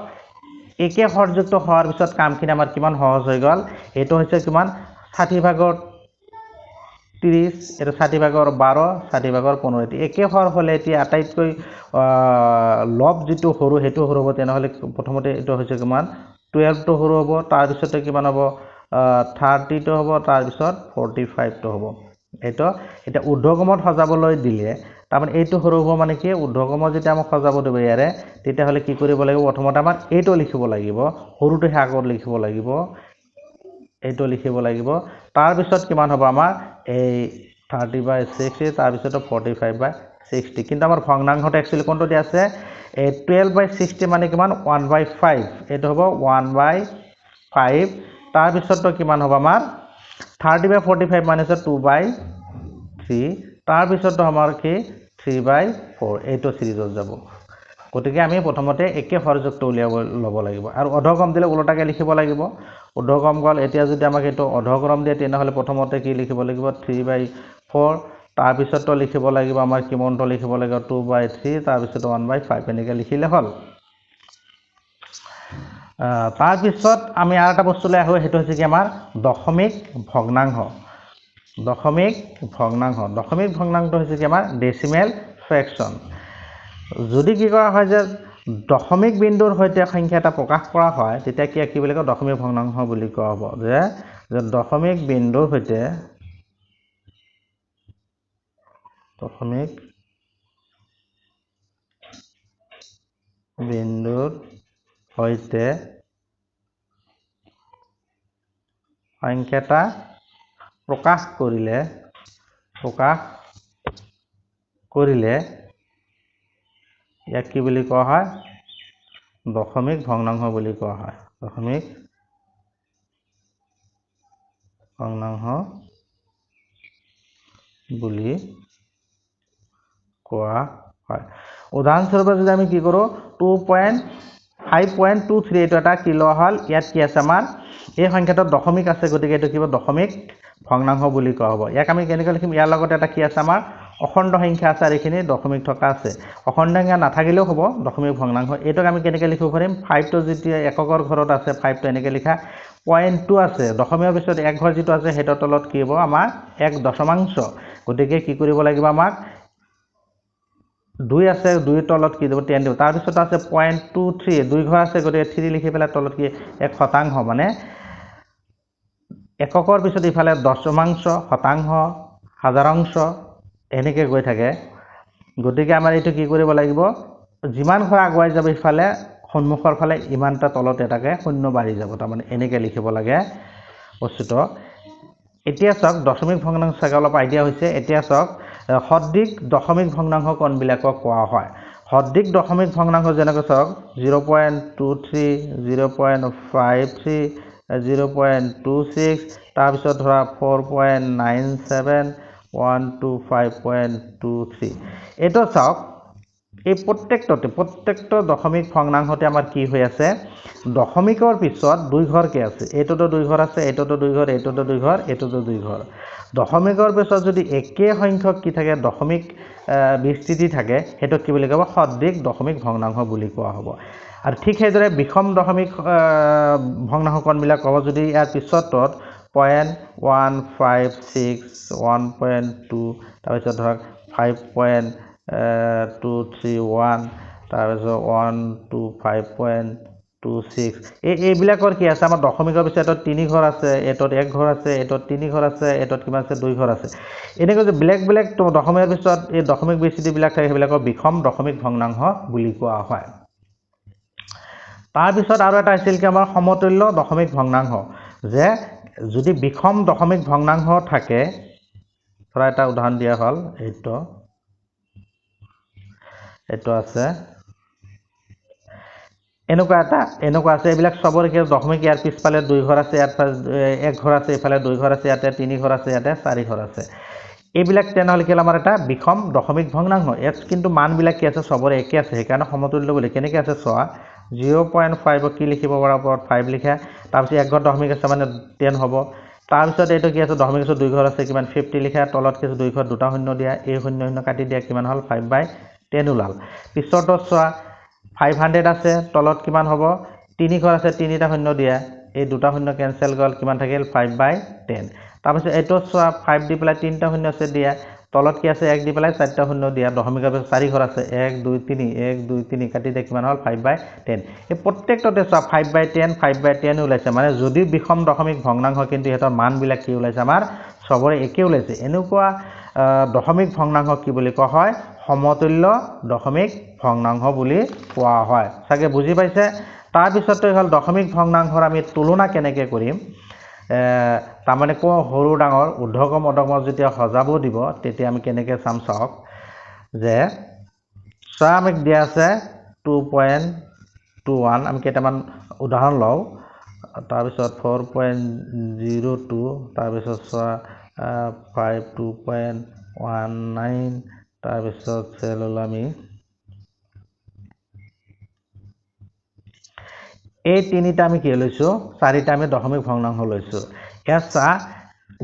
একে হৰযুক্ত হোৱাৰ পিছত কামখিনি আমাৰ কিমান সহজ হৈ গল এটো হৈছে কিমান 60 ভাগৰ 30 এটো 60 ভাগৰ 12 60 ভাগৰ 15 একে হৰ হলে এতিয়া আটাইতকৈ লব যেটো সৰু হেতু সৰু হ'ব তেনেহলে প্ৰথমতে এটো হৈছে কিমান 12 টো সৰু হ'ব তাৰ পিছতে কিমান হ'ব 30 টো হ'ব তাৰ পিছত 45 টো হ'ব এটো এটা ঊৰ্ধ্বক্ৰমত সজাবলৈ দিলে তাৰমানে এইটো সৰু হ'ব মানে কি ঊৰ্ধ্বক্ৰমত যেতিয়া আমি সজাব দিব ইয়াৰে তেতিয়া হলে কি কৰিব লাগিব প্ৰথমতে আমাৰ এইটো লিখিব লাগিব সৰুটো আগত লিখিব লাগিব এইটো লিখিব লাগিব তাৰ পিছত কিমান হ'ব আমাৰ এই 30/60 তাৰ পিছত 45/60 কিন্তু আমাৰ ভগ্নাংশটো একচুয়ালি কোনটো দিয়া আছে 12/60 মানে কিমান 1/5 এটো হ'ব 1/5 তাৰ পিছতটো কিমান হ'ব আমাৰ 30/45 মানে 2/3 তাৰ পিছতটো আমাৰ কি 3/4 এইটো সিৰিজত যাব গতিকে আমি প্ৰথমতে একে হৰযুক্ত উলিয়াব লব লাগিব আৰু অধক্ৰম দিলে উলটাকে লিখিব লাগিব অধক্ৰম গল এতিয়া যদি আমাক এটো অধক্ৰম দিয়ে তেনেহলে প্ৰথমতে কি লিখিব লাগিব 3/4 তাৰ পিছতটো লিখিব লাগিব আমাৰ কিমানটো লিখিব লাগিব 2/3 তাৰ পিছত 1/5 এনেকৈ লিখিলে হল তাৰ পিছত আমি আৰু এটা বস্তুলৈ আহো হেতু হৈছে কি আমাৰ দশমিক ভগ্নাংশ দশমিক ভগ্নাংশটো হৈছে কি আমাৰ ডেসিমেল ফ্ৰেকশন যদি কি কৰা হয় যে দশমিক বিন্দুৰ সৈতে সংখ্যা এটা প্ৰকাশ কৰা হয় তেতিয়া কি বুলি কয় দশমিক ভগ্নাংশ বুলি কোৱা হ'ব যে দশমিক বিন্দুৰ সৈতে সংখ্যা এটা প্ৰকাশ কৰিলে ইয়াক কি বুলি কোৱা হয় দশমিক ভগ্নাংশ বুলি কোৱা হয় দশমিক ভগ্নাংশ বুলি কোৱা হয় উদাহৰণস্বৰূপে যদি আমি কি কৰোঁ 5.23 এইটো এটা কি লোৱা হ'ল ইয়াত কি আছে আমাৰ এই সংখ্যাটোত দশমিক আছে গতিকে এইটো কিবা দশমিক ভগ্নাংশ বুলি কোৱা হ'ব ইয়াক আমি কেনেকৈ লিখিম ইয়াৰ লগতে এটা কি আছে আমাৰ অখণ্ড সংখ্যা আছে আৰু এইখিনি দশমিক থকা আছে অখণ্ড সংখ্যা নাথাকিলেও হ'ব দশমিক ভগ্নাংশ এইটোক আমি কেনেকৈ লিখিব পাৰিম 5 টো যেতিয়া এককৰ ঘৰত আছে 5 টো এনেকৈ লিখা 0.2 আছে দশমিকৰ পিছত এক ঘৰ যিটো আছে হেতৰ তলত কি হ'ব আমাৰ এক দশমাংশ গতিকে কি কৰিব লাগিব আমাক 2 আছে 2 তলত কি দিব 10 দিব তাৰ পিছত আছে 0.23 দুই ঘৰ আছে গতিকে 3 লিখি পেলাই তলত কি এক শতাংশ মানে এককৰ পিছত ইফালে দশমাংশ শতাংশ হাজাৰাংশ এনেকৈ গৈ থাকে গতিকে আমাৰ এইটো কি কৰিব লাগিব যিমান ঘৰ আগুৱাই যাব ইফালে সন্মুখৰ ফালে ইমানটা তলত এটাকে শূন্য বাঢ়ি যাব তাৰমানে এনেকৈ লিখিব লাগে বস্তুটো এতিয়া চাওক দশমিক ভগ্নাংশ চাগে অলপ আইডিয়া হৈছে এতিয়া চাওক সদৃশ দশমিক ভগ্নাংশ কোনবিলাকক কোৱা হয় সদৃশ দশমিক ভগ্নাংশ যেনেকৈ চাওক 0.23 0.53 0.26 তাৰপিছত ধৰা 4.97 125.23 এইটো চাওক এই প্ৰত্যেকটো দশমিক ভগ্নাংশতে আমাৰ কি হৈ আছে দশমিকৰ পিছত দুই ঘৰ কি আছে এইটোতো দুই ঘৰ আছে এইটোতো দুই ঘৰ এইটোতো দুই ঘৰ এইটোতো দুই ঘৰ দশমিকৰ পিছত যদি একে সংখ্যক কি থাকে দশমিক বিস্তৃতি থাকে হেতু কি বুলি ক'ব সদৃশ দশমিক ভগ্নাংশ বুলি কোৱা হ'ব আৰু ঠিক সেইদৰে বিষম দশমিক ভগ্নাংশ কোনবিলাক ক'ব যদি ইয়াৰ পিছতত 0.156 1.2 তাৰপিছত ধৰক 5.231 তাৰপিছত 125.26 এইবিলাকৰ কি আছে আমাৰ দশমিকৰ পিছত তিনি ঘৰ আছে এটত এক ঘৰ আছে এটত তিনি ঘৰ আছে এটত কিমান আছে দুই ঘৰ আছে এনেকৈ যে বেলেগ বেলেগ দশমিকৰ পিছত এই দশমিক বিস্তৃতিবিলাক থাকে সেইবিলাকক বিষম দশমিক ভগ্নাংশ বুলি কোৱা হয় তাৰপিছত আৰু এটা আছিল কি আমাৰ সমতুল্য দশমিক ভগ্নাংশ যে যদি বিষম দশমিক ভগ্নাংশ থাকে ধৰা এটা উদাহৰণ দিয়া হ'ল এইটো আছে এনেকুৱা আছে এইবিলাক সবৰে কি দশমিক ইয়াৰ পিছফালে দুই ঘৰ আছে ইয়াত এক ঘৰ আছে ইফালে দুই ঘৰ আছে ইয়াতে তিনি ঘৰ আছে ইয়াতে চাৰি ঘৰ আছে এইবিলাক তেনেহ'লে কি আমাৰ এটা বিষম দশমিক ভগ্নাংশ ইয়াত কিন্তু মানবিলাক কি আছে সবৰে একে আছে সেইকাৰণে সমতুল্য বুলি কেনেকৈ আছে চোৱা 0.5 কি লিখিব পৰা ওপৰত 5 লিখা তাৰপিছত এক ঘৰ দশমিক আছে মানে 10 হ'ব তাৰপিছত এইটো কি আছে দশমিক আছে দুই ঘৰ আছে কিমান 50 লিখা তলত কি আছে দুই ঘৰ দুটা শূন্য দিয়া এই শূন্য শূন্য কাটি দিয়া কিমান হ'ল 5/10 ওলাল পিছতো চোৱা 500 আছে তলত কিমান হ'ব তিনি ঘৰ আছে তিনিটা শূন্য দিয়া এই দুটা শূন্য কেনসেল গ'ল কিমান থাকিল 5/10 তাৰপিছত এইটো চোৱা 5 দি পেলাই তিনিটা শূন্য আছে দিয়া তলত কি আছে 1 দি পেলাই চাৰিটা শূন্য দিয়া দশমিকৰ পিছত চাৰি ঘৰ আছে 1 2 3 1 2 3 কাটি দিয়া কিমান হ'ল 5/10 এই প্ৰত্যেকটোতে চোৱা 5/10 ওলাইছে মানে যদি বিষম দশমিক ভগ্নাংশ কিন্তু ইহঁতৰ মানবিলাক কি ওলাইছে আমাৰ সবৰে একে ওলাইছে এনেকুৱা দশমিক ভগ্নাংশ কি বুলি কোৱা হয় সমতুল্য দশমিক ভগ্নাংশ বুলি কোৱা হয় চাগে বুজি পাইছে তাৰপিছতে হ'ল দশমিক ভগ্নাংশৰ আমি তুলনা কেনেকৈ কৰিম তাৰমানে কোন সৰু ডাঙৰ ঊৰ্ধ্বক্ৰম অধক্ৰম যেতিয়া সজাব দিব তেতিয়া আমি কেনেকৈ চাম চাওক যে চোৱা আমাক দিয়া আছে 2.21 আমি কেইটামান উদাহৰণ লওঁ তাৰপিছত 4.02 তাৰপিছত চোৱা 2.19 তাৰপিছত চেলুল আমি এই তিনিটা আমি কি লৈছোঁ চাৰিটা আমি দশমিক ভগ্নাংশ লৈছোঁ ইয়াত চা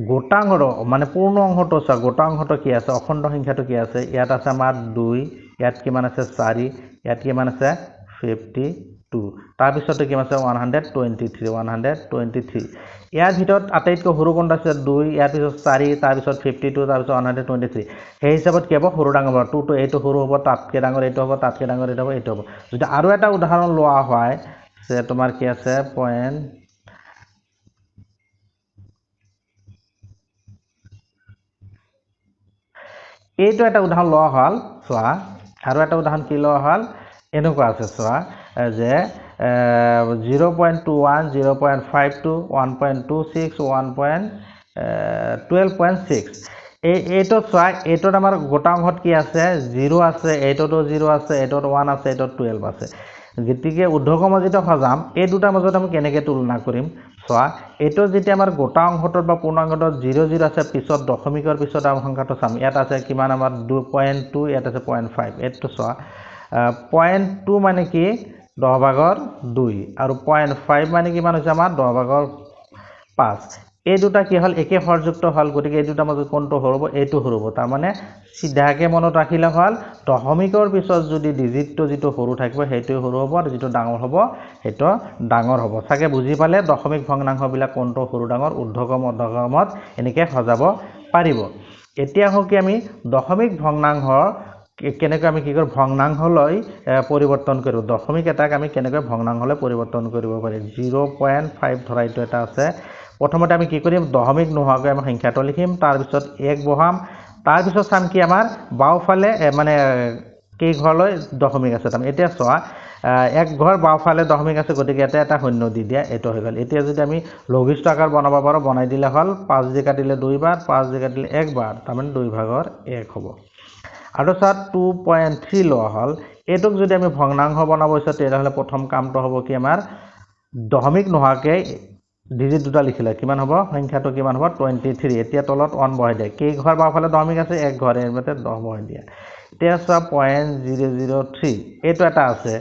গোটাংশটো মানে পূৰ্ণ অংশটো চা গোটাংশটো কি আছে অখণ্ড সংখ্যাটো কি আছে ইয়াত আছে আমাৰ 2 ইয়াত কিমান আছে 4 ইয়াত কিমান আছে 52 তাৰপিছতে কিমান আছে 123 ইয়াৰ ভিতৰত আটাইতকৈ সৰু কোনটো আছে 2 ইয়াৰ পিছত 4 তাৰপিছত 52 তাৰপিছত 123 সেই হিচাপত কি হ'ব সৰু ডাঙৰ হ'ব 2 টো এইটো সৰু হ'ব তাতকৈ ডাঙৰ এইটো হ'ব তাতকৈ ডাঙৰ এইটো হ'ব এইটো হ'ব যদি আৰু এটা উদাহৰণ লোৱা হয় যে তোমাৰ কি আছে এইটো এটা উদাহৰণ লোৱা হ'ল চোৱা আৰু এটা উদাহৰণ কি লোৱা হ'ল এনেকুৱা আছে চোৱা যে 0.21 0.52 1.26 1.12.6 এইটো চোৱা এইটোত আমাৰ গোটাংশত কি আছে 0 আছে এইটোতো 0 আছে এইটোত 1 আছে এইটোত 12 আছে গতিকে ঊৰ্ধ্বক্ৰম যেতিয়া সজাম এই দুটাৰ মাজত আমি কেনেকৈ তুলনা কৰিম চোৱা এইটো যেতিয়া আমাৰ গোটা অংশটোত বা পূৰ্ণাংশটোত 0 0 আছে পিছত দশমিকৰ পিছত আমাৰ সংখ্যাটো চাম ইয়াত আছে কিমান আমাৰ 2.2 ইয়াত আছে 0.5 এইটো চোৱা 0.2 মানে কি 10/2 আৰু 0.5 মানে কিমান হৈছে আমাৰ 10/5 এই দুটা কি হল একে হৰযুক্ত হল গতিকে এই দুটা মাজত কোনটো হৰব এইটো হৰব তাৰ মানে সিধাকে মনত ৰাখিলে হল দশমিকৰ পিছত যদি ডিজিটটো যেটো হৰু থাকিব হেইটো হৰু হ'ব আৰু যেটো ডাঙৰ হ'ব হেটো ডাঙৰ হ'ব সাকে বুজি পালে দশমিক ভগ্নাংশ বিলাক কোনটো হৰু ডাঙৰ ঊৰ্ধ্বক্ৰম মধ্যক্ৰমত এনেকে সজাব পাৰিব এতিয়া হক কি আমি দশমিক ভগ্নাংশ কেনেকৈ আমি কি কৰো ভগ্নাংশলৈ পৰিৱৰ্তন কৰো দশমিক এটাক আমি কেনেকৈ ভগ্নাংশলৈ পৰিৱৰ্তন কৰিব পাৰি 0.5 ধৰা এইটো এটা আছে প্ৰথমতে আমি কি কৰিম দশমিক নোহোৱাকৈ আমি সংখ্যাটো লিখিম তাৰ পিছত 1 বহাম তাৰ পিছত চাম কি আমাৰ বাওফালে মানে কেই ঘৰলৈ দশমিক আছে তাৰ এতিয়া চোৱা এক ঘৰ বাওফালে দশমিক আছে গতিকে এটা শূন্য দি দিয়া এটো হৈ গল এতিয়া যদি আমি লঘিষ্ঠ আকাৰ বনাব পাৰো বনাই দিলে হল 5 দি কাটিলে 2 বাৰ 5 দি কাটিলে 1 বাৰ তাৰ মানে 2/1 হ'ব আৰু সাত 2.3 লোৱা হল এটোক যদি আমি ভগ্নাংশ বনাব ইচ্ছা তেতিয়াহলে প্ৰথম কামটো হ'ব কি আমাৰ দশমিক নোহাকে ডিজিট দুটা লিখিলে কিমান হ'ব সংখ্যাটো কিমান হ'ব 23 এতিয়া তলত 1 বহাই দিয়া কেই ঘৰ বাওফালে দশমিক আছে এক ঘৰ এৰ মতে 10 বহাই দিয়া এতিয়া চোৱা 0.003 এটো এটা আছে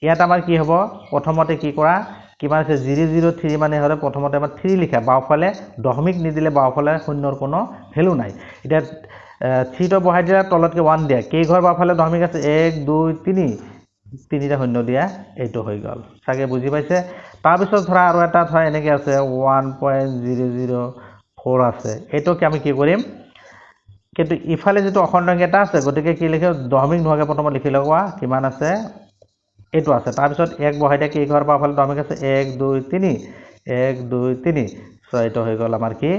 ইয়াত আমাৰ কি হ'ব প্ৰথমতে কি কৰা কিমান আছে 003 মানে হলে প্ৰথমতে আমাৰ 3 লিখা বাওফালে দশমিক নিদিলে বাওফালে শূন্যৰ কোনো ভ্যালু নাই এটা 3 টো বহাই দিয়া তলতকে 1 দিয়া কেই ঘৰ বাওফালে দশমিক আছে 1 2 3 তিনিটা শূন্য দিয়া এইটো হৈ গল সাকে বুজি পাইছে তাৰ পিছত ধৰা আৰু এটা ধৰা এনেকে আছে 1.004 আছে এটোকে আমি কি কৰিম কিন্তু ইফালে যেটো অখণ্ডক এটা আছে গতিকে কি লিখে দশমিক নোহাকে প্ৰথমত লিখি লওয়া কিমান আছে এটো আছে তাৰ পিছত 1 বহাই দিয়া কেই ঘৰ বাওফালে দশমিক আছে 1 2 3 1 2 3 সো এটো হৈ গল আমাৰ কি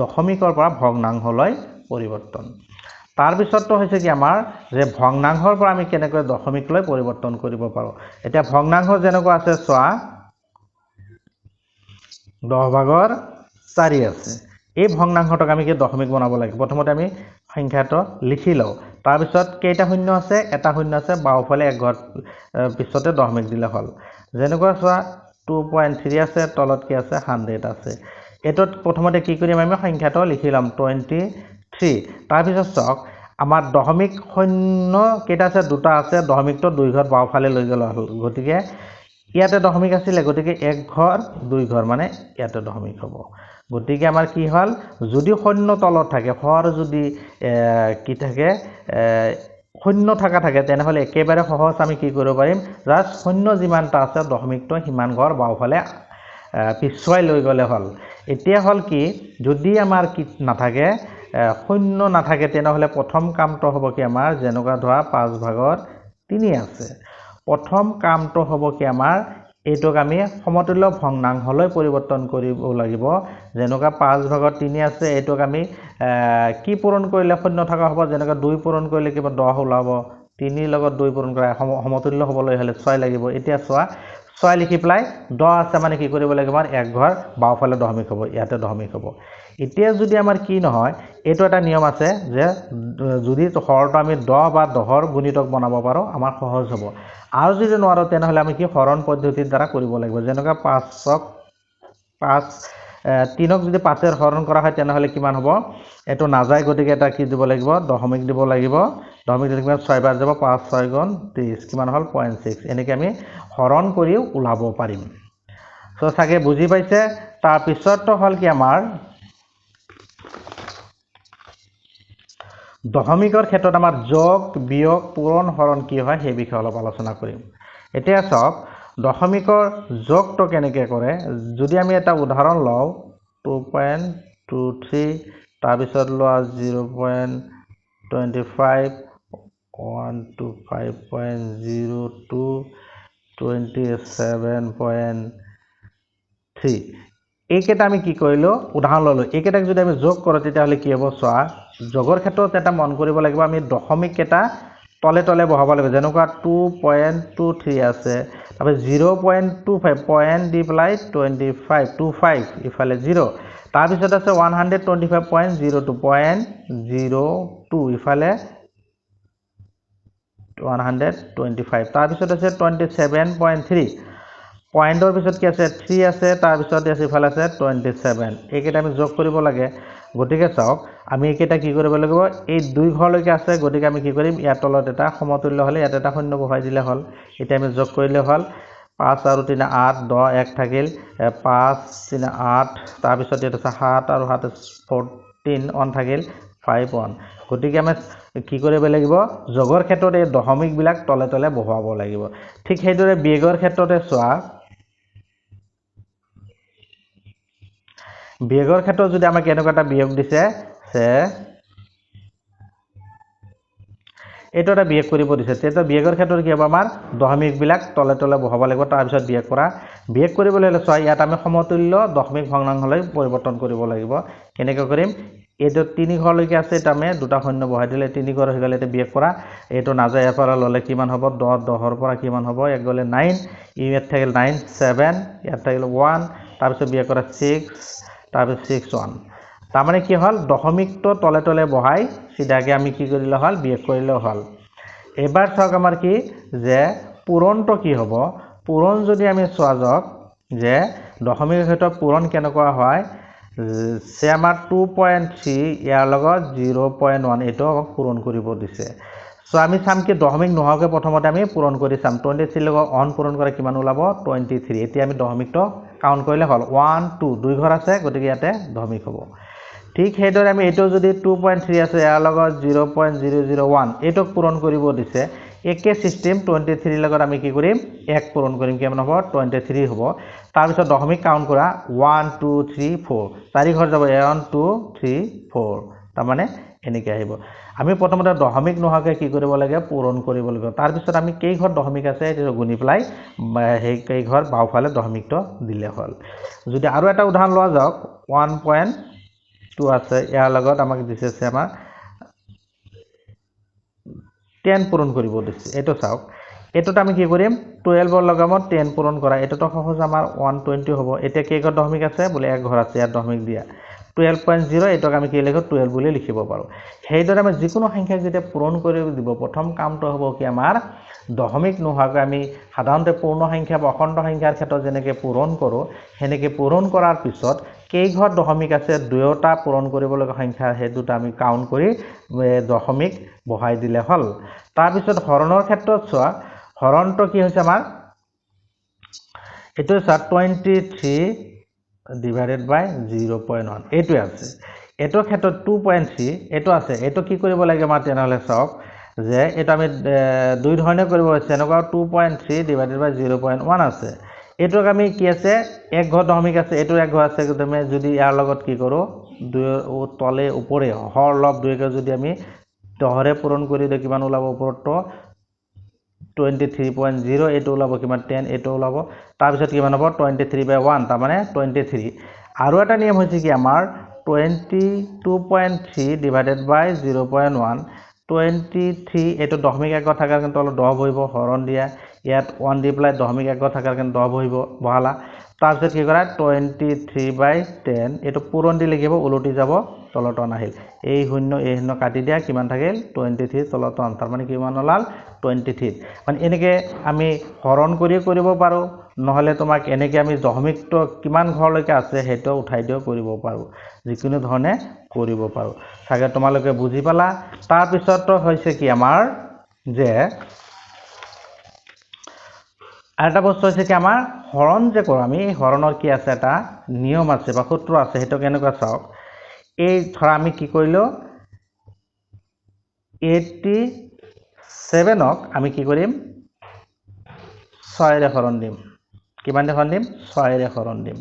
দশমিকৰ পৰা ভগ্নাংশলৈ পৰিৱৰ্তন তাৰ পিছতটো হৈছে কি আমাৰ যে ভগ্নাংশৰ পৰা আমি কেনেকৈ দশমিকলৈ পৰিৱৰ্তন কৰিব পাৰো এতিয়া ভগ্নাংশ যেনেকুৱা আছে চোৱা 10/4 আছে এই ভগ্নাংশটোক আমি কি দশমিক বনাব লাগে প্ৰথমতে আমি সংখ্যাটো লিখি লও তাৰ পিছত কেইটা শূন্য আছে এটা শূন্য আছে বাওফালে এক ঘৰ পিছতে দশমিক দিলে হল যেনেকুৱা চোৱা 2.3 আছে তলত কি আছে 100 আছে এটোত প্ৰথমতে কি কৰিম আমি সংখ্যাটো লিখি লম 23 তাৰ পিছত চক আমাৰ দশমিক শূন্য কেইটা আছে দুটা আছে দশমিকটো দুই ঘৰ বাওফালে লৈ গল হল গতিকে ইয়াতে দশমিক আছিল গতিকে এক ঘৰ দুই ঘৰ মানে ইয়াতে দশমিক হ'ব গতিকে আমাৰ কি হল যদি শূন্য তলত থাকে হৰ যদি কি থাকে শূন্য থাকা থাকে তেনেহলে একেবাৰে সহজ আমি কি কৰিব পাৰিম জাস্ট শূন্য যিমানটা আছে দশমিকটো হিমান ঘৰ বাওফালে পিছুৱাই লৈ গলে হল এতিয়া হল কি যদি আমাৰ কি নাথাকে শূন্য নাথাকে তেনেহলে প্ৰথম কামটো হ'ব কি আমাৰ যেনেকুৱা ধৰা 5/3 আছে প্ৰথম কামটো হ'ব কি আমাৰ এইটোক আমি সমতুল্য ভগ্নাংশলৈ পৰিৱৰ্তন কৰিব লাগিব যেনেকুৱা 5/3 আছে এইটোক আমি কি পূৰণ কৰিলে শূন্য থকা হ'ব যেনেকুৱা 2 পূৰণ কৰিলে কিবা 10 ওলাব 3 লগত 2 পূৰণ কৰা সমতুল্য হ'বলৈ হলে 6 লাগিব এতিয়া চোৱা 6 লিখি প্লাই 10 আছে মানে কি কৰিব লাগিব আমাৰ এক ঘৰ বাওফালে দশমিক হ'ব ইয়াতে দশমিক হ'ব এতিয়া যদি আমাৰ কি নহয় এটো এটা নিয়ম আছে যে যদি হৰটো আমি 10 বা 10ৰ গুণিতক বনাব পাৰো আমাৰ সহজ হ'ব আৰু যদি নোৱাৰো তেনেহলে আমি কি হৰণ পদ্ধতিৰ দ্বাৰা কৰিব লাগিব যেনেকুৱা 5ক 3ক যদি 5 হৰণ কৰা হয় তেনেহলে কিমান হ'ব এটো নাযায় গতিকে এটা কি দিব লাগিব দশমিক দিব লাগিব দশমিক দিলে 6 বাৰ যাব 5 6 গুণ 30 কিমান হল 0.6 এনেকে আমি হৰণ কৰিও উলাব পাৰিম সো সাকে বুজি পাইছে তাৰ পিছতটো হল কি আমাৰ দশমিকৰ ক্ষেত্ৰত আমাৰ যোগ বিয়োগ পূৰণ হৰণ কি হয় সেই বিষয়ে অলপ আলোচনা কৰিম এতিয়া সব দশমিকৰ যোগটো কেনেকৈ কৰে যদি আমি এটা উদাহৰণ লও 2.23 তাৰ পিছত লোৱা 0.25 125.02 27.3 এইকেইটা আমি কি কৰিলো উদাহৰণ ললো এইকেইটাক যদি আমি যোগ কৰো তেতিয়াহলে কি হ'ব চোৱা যোগৰ ক্ষেত্ৰত এটা মন কৰিব লাগিব আমি দশমিক কেইটা তলে তলে বহাব লাগিব যেনেকুৱা 2.23 আছে তাৰপৰা 0.25 পইণ্ট দি প্লাই 25 ইফালে 0 তাৰ পিছত আছে 125.02 ইফালে 125 তাৰ পিছত আছে 27.3 পইণ্টৰ পিছত কি আছে 3 আছে তাৰ পিছত ইফালে আছে 27 এইকেইটা আমি যোগ কৰিব লাগে গতিকে চাওক আমি এইকেইটা কি কৰিব লাগিব এই দুই ঘৰলৈকে আছে গতিকে আমি কি কৰিম ইয়াৰ তলত এটা সমতুল্য হলে ইয়াত এটা শূন্য বহাই দিলে হ'ল এতিয়া আমি যোগ কৰিলে হ'ল 5 আৰু 3 8 10 1 থাকিল 5 3 8 তাৰ পিছত এটা 7 আৰু 7 14 অন থাকিল 5 1 গতিকে আমি কি কৰিব লাগিব যোগৰ ক্ষেত্ৰত এই দশমিক বিলাক তলে তলে বহাব লাগিব ঠিক সেইদৰে বিয়োগৰ ক্ষেত্ৰতে চোৱা বিয়োগৰ ক্ষেত্ৰত যদি আমাক এনেকুৱা এটা বিয়োগ দিছে যে এইটো এটা বিয়োগ কৰিব দিছে তেতিয়া বিয়োগৰ ক্ষেত্ৰত কি হ'ব আমাৰ দশমিক বিলাক তলে তলে বহাব লাগিব তাৰ পিছত বিয়োগ কৰিবলৈ হলে চোৱা ইয়াত আমি সমতুল্য দশমিক ভগ্নাংশলৈ পৰিৱৰ্তন কৰিব লাগিব কেনেকৈ কৰিম এইটো 3 ঘৰলৈকে আছে এটা আমি দুটা শূন্য বহাই দিলে 3 ঘৰ হৈ গ'লে এটা বিয়োগ কৰা এইটো নাযায় ইয়াৰ পৰা ললে কিমান হ'ব 10 10 ৰ পৰা কিমান হ'ব এক গ'লে 9 ইয়াত থাকিল 9 7 ইয়াত থাকিল 1 তাৰ পিছত বিয়োগ কৰা 6 তাৰ পিছত 6 1 তাৰ মানে কি হ'ল দশমিকটো তলে তলে বহাই সিধাকে আমি কি কৰিলে হ'ল বিয়োগ কৰিলে হ'ল এবাৰ চাওক আমাৰ কি যে পূৰণটো কি হ'ব পূৰণ যদি আমি চোৱা যাওক যে দশমিকৰ ক্ষেত্ৰত পূৰণ কেনেকুৱা হয় সে আমাৰ 2.3 ইয়াৰ লগত 0.1 এটো পূৰণ কৰিব দিছে সো আমি চাম কি দশমিক নোহোৱাকৈ প্ৰথমতে আমি পূৰণ কৰি চাম 23 লগত অন পূৰণ কৰা কিমান ওলাব 23 এতিয়া আমি দশমিকটো কাউন্ট কৰিলে হ'ল 1 2 দুই ঘৰ আছে গতিকে ইয়াতে দশমিক হ'ব ঠিক সেইদৰে আমি এটো যদি 2.3 আছে ইয়াৰ লগত 0.001 এটোক পূৰণ কৰিব দিছে একে সিস্টেম 23 লগত আমি কি কৰিম এক পূৰণ কৰিম কিমান হ'ব 23 হ'ব তাৰ পিছত দশমিক কাউন্ট কৰা 1 2 3 4 চাৰি ঘৰ যাব 1 2 3 4 তাৰ মানে এনেকৈ আহিব আমি প্ৰথমতে দশমিক নোহোৱাকৈ কি কৰিব লাগে পূৰণ কৰিব লাগিব তাৰ পিছত আমি কেই ঘৰ দশমিক আছে এটো গুণি পেলাই সেই কেই ঘৰ বাওফালে দশমিকটো দিলে হ'ল যদি আৰু এটা উদাহৰণ লোৱা যাওক 1.2 আছে ইয়াৰ লগত আমাক দিছে আমাৰ 10 পূৰণ কৰিব দিছে এটো চাওক এটোত আমি কি কৰিম 12 ৰ লগত 10 পূৰণ কৰা এটোটো সহজ আমাৰ 120 হ'ব এতিয়া কেই ঘৰ দশমিক আছে বলে এক ঘৰ আছে ইয়াত দশমিক দিয়া 12.0 এটোক আমি কি লিখো 12 বুলি লিখিব পাৰো সেইদৰে আমি যিকোনো সংখ্যাক যেতিয়া পূৰণ কৰিব দিব প্ৰথম কামটো হ'ব কি আমাৰ দশমিক নোহোৱাকৈ আমি সাধাৰণতে পূৰ্ণ সংখ্যা বা অখণ্ড সংখ্যাৰ ক্ষেত্ৰত যেনেকৈ পূৰণ কৰো হেনেকৈ পূৰণ কৰাৰ পিছত কেই ঘৰ দশমিক আছে দুয়োটা পূৰণ কৰিব লগা সংখ্যা হে দুটা আমি কাউন্ট কৰি দশমিক বহাই দিলে হ'ল তাৰ পিছত হৰণৰ ক্ষেত্ৰত চোৱা হৰণটো কি হৈছে আমাৰ এটো 23 divided by 0.1 এটো আছে এটো ক্ষেত্ৰত 2.3 এটো আছে এটো কি কৰিব লাগে আমাৰ তেনেহলে চাওক যে এটা আমি দুই ধৰণে কৰিব আছে এনেকুৱা 2.3 divided by 0.1 আছে এটোক আমি কি আছে এক ঘৰ দশমিক আছে এটো এক ঘৰ আছে তুমি যদি ইয়াৰ লগত কি কৰো দুই তলে উপৰে হৰ লব দুইকে যদি আমি দহৰে পূৰণ কৰি দে কিমান ওলাব ওপৰটো 23.0 এটো ওলাব কিমান 10 এটো ওলাব তাৰ পিছত কিমান হ'ব 23/1 তাৰ মানে 23 আৰু এটা নিয়ম হৈছে কি আমাৰ 22.3 divided by 0.1 23 এটো দশমিক এক ঘৰ থাকাৰ কাৰণে তলত 10 বহিব হৰণ দিয়া ইয়াত 1 দি প্লাই দশমিক এক ঘৰ থাকাৰ কাৰণে 10 বহিব বহালা তাৰ পিছত কি কৰা 23/10 এটো পূৰণ দি লিখিব উলটি যাব তলত নাহিল এই শূন্য কাটি দিয়া কিমান থাকিল 23 তলত তাৰ মানে কিমান ওলাল 23 মানে এনেকে আমি হৰণ কৰি কৰিব পাৰো নহলে তোমাক এনেকে আমি দশমিকটো কিমান ঘৰলৈকে আছে হেটো উঠাই দিও কৰিব পাৰো যিকোনো ধৰণে কৰিব পাৰো সাগে তোমালোকে বুজি পালা তাৰ পিছত হৈছে কি আমাৰ যে এটা বস্তু হৈছে কি আমাৰ হৰণ যে কৰো আমি হৰণৰ কি আছে এটা নিয়ম আছে বা সূত্ৰ আছে হেটো কেনেকুৱা চাওক এই ধৰা আমি কি কৰিলো 87ক আমি কি কৰিম 6 ৰে হৰণ দিম কিমান ৰে হৰণ দিম 6 ৰে হৰণ দিম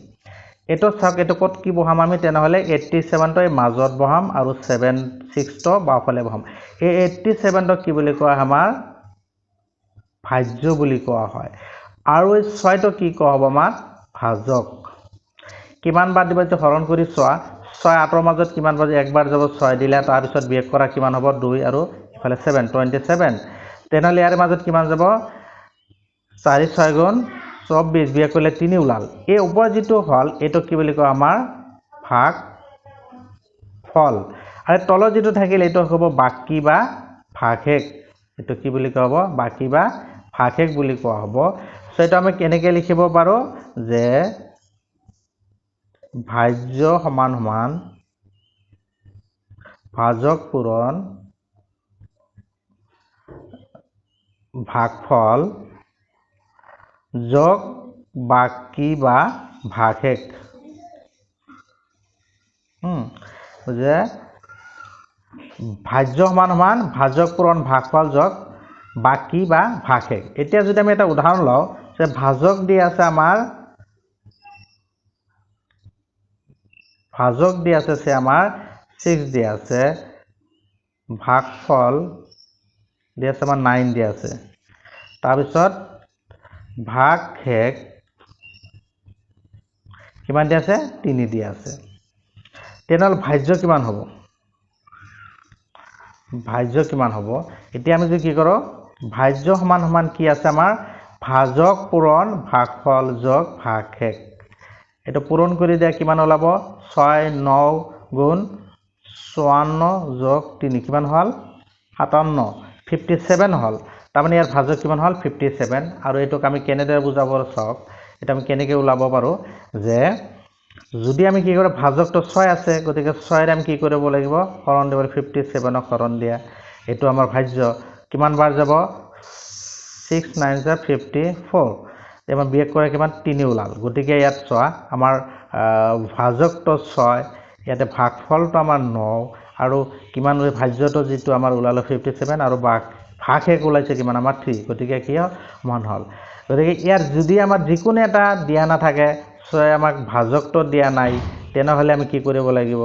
এটো চাওক এটো কত কি বহাম আমি তেনেহলে 87 টো মাজত বহাম আৰু 76 টো বাওফালে বহাম এই 87 টো কি বুলি কোৱা আমাৰ ভাজ্য বুলি কোৱা হয় আৰু এই 6 টো কি কোৱা হ'ব আমাৰ ভাজক কিমান বাৰ দিব যে হৰণ কৰি চোৱা 6 8 ৰ মাজত কিমান বাৰ একবাৰ যাব 6 দিলে তাৰ পিছত বিয়োগ কৰা কিমান হ'ব 2 আৰু ইফালে 7 27 তেনেহলে ইয়াৰ মাজত কিমান যাব 4 6 গুণ 24 বিয়োগ কৰিলে 3 ওলাল এই ওপৰ যেটো হল এটো কি বুলি কয় আমাৰ ভাগ ফল আৰু তলত যেটো থাকিল এটো হ'ব বাকি বা ভাগশেষ এটো কি বুলি কোৱা হ'ব বাকি বা ভাগশেষ বুলি কোৱা হ'ব সো এটা আমি কেনেকৈ লিখিব পাৰোঁ যে ভাজ্য সমান সমান ভাজক পূৰণ ভাগফল যোগ বাকি বা ভাগশেষ যে ভাজ্য সমান সমান ভাজক পূৰণ ভাগফল যোগ বাকি বা ভাগশেষ এতিয়া যদি আমি এটা উদাহৰণ লওঁ যে ভাজক দি আছে আমাৰ ভাজক দি আছে সে আমাৰ 6 দি আছে ভাগফল দি আছে আমাৰ 9 দি আছে তাৰপিছত ভাগশেষ কিমান দি আছে 3 দি আছে তেনেহ'লে ভাজ্য কিমান হ'ব ভাজ্য কিমান হ'ব এতিয়া আমি যদি কি কৰোঁ ভাজ্য সমান সমান কি আছে আমাৰ ভাজক পূৰণ ভাগফল যোগ ভাগশেষ এটা পূৰণ কৰি দিয়া কিমান ওলাব 6 9 গুণ 54 যোগ 3 কিমান হ'ল 57 57 হ'ল তাৰমানে ইয়াৰ ভাজক কিমান হ'ল 57 আৰু এইটোক আমি কেনেদৰে বুজাব চাওক এটা আমি কেনেকৈ ওলাব পাৰোঁ যে যদি আমি কি কৰোঁ ভাজকটো 6 আছে গতিকে 6 ৰে আমি কি কৰিব লাগিব হৰণ দিব 57 ক হৰণ দিয়া এইটো আমাৰ ভাজ্য কিমান বাৰ যাব 6 9 54 এবাৰ বিয়োগ কৰে কিমান 3 ওলাল গতিকে ইয়াত চোৱা আমাৰ ভাজকটো 6 ইয়াতে ভাগফলটো আমাৰ 9 আৰু কিমান ভাজ্যটো যিটো আমাৰ ওলাল 57 আৰু ভাগশেষ ওলাইছে কিমান আমাৰ 3 গতিকে কি সমান হ'ল গতিকে ইয়াৰ যদি আমাৰ যিকোনো এটা দিয়া নাথাকে সয় আমাক ভাজকটো দিয়া নাই তেনেহ'লে আমি কি কৰিব লাগিব